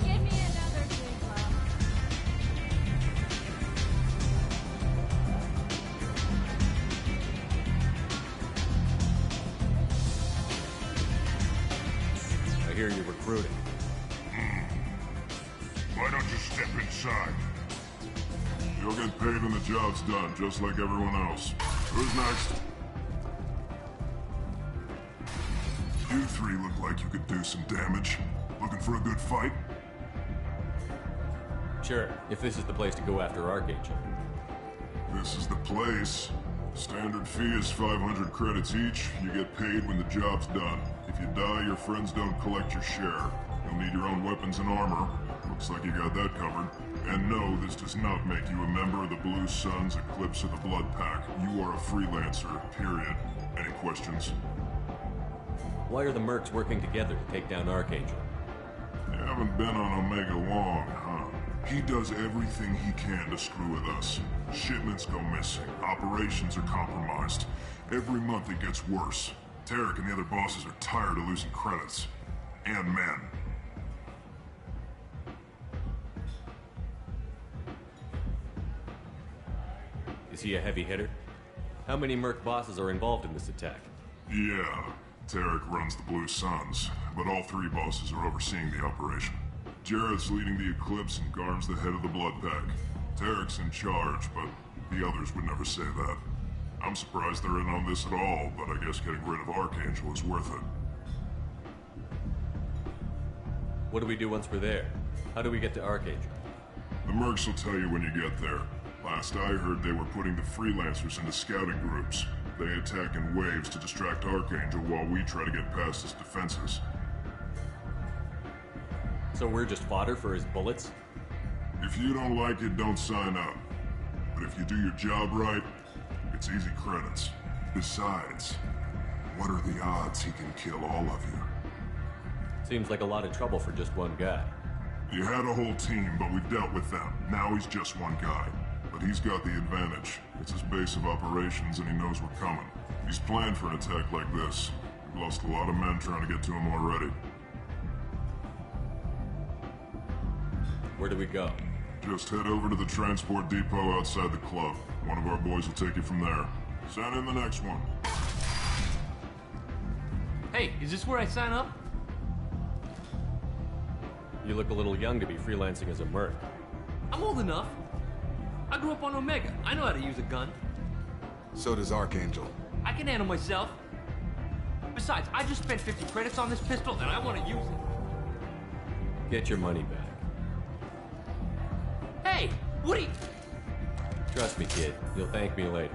Speaker 13: Give me another drink, love.
Speaker 10: I hear you're recruiting.
Speaker 22: Why don't you step inside? You'll get paid when the job's done, just like everyone else. Who's next? You three look like you could do some damage. Looking for a good fight?
Speaker 10: Sure, if this is the place to go after Archangel.
Speaker 22: This is the place.
Speaker 2: Standard fee is 500 credits each. You get paid when the job's done. If you die, your friends don't collect your share. You'll need your own weapons and armor. Looks like you got that covered. And no, this does not make you a member of the Blue Suns, Eclipse, or the Blood Pack. You are a freelancer, period. Any questions?
Speaker 10: Why are the mercs working together to take down Archangel?
Speaker 2: You haven't been on Omega long, huh? He does everything he can to screw with us. Shipments go missing. Operations are compromised. Every month it gets worse. Tarek and the other bosses are tired of losing credits. And men.
Speaker 10: Is he a heavy hitter? How many merc bosses are involved in this attack?
Speaker 2: Yeah, Tarek runs the Blue Suns, but all three bosses are overseeing the operation. Jarrett's leading the Eclipse and Garm's the head of the Blood Pack. Tarek's in charge, but the others would never say that. I'm surprised they're in on this at all, but I guess getting rid of Archangel is worth it.
Speaker 10: What do we do once we're there? How do we get to Archangel?
Speaker 2: The mercs will tell you when you get there. Last I heard, they were putting the freelancers into scouting groups. They attack in waves to distract Archangel while we try to get past his defenses.
Speaker 10: So we're just fodder for his bullets?
Speaker 2: If you don't like it, don't sign up. But if you do your job right, it's easy credits. Besides, what are the odds he can kill all of you?
Speaker 10: Seems like a lot of trouble for just one guy.
Speaker 2: You had a whole team, but we've dealt with them. Now he's just one guy. But he's got the advantage. It's his base of operations and he knows we're coming. He's planned for an attack like this. We've lost a lot of men trying to get to him already.
Speaker 10: Where do we go?
Speaker 2: Just head over to the transport depot outside the club. One of our boys will take you from there. Send in the next one.
Speaker 14: Hey, is this where I sign up?
Speaker 10: You look a little young to be freelancing as a merc.
Speaker 14: I'm old enough. I grew up on Omega. I know how to use a gun.
Speaker 8: So does Archangel.
Speaker 14: I can handle myself. Besides, I just spent 50 credits on this pistol and I want to use it.
Speaker 10: Get your money back.
Speaker 14: Hey, what are you...
Speaker 10: Trust me, kid. You'll thank me later.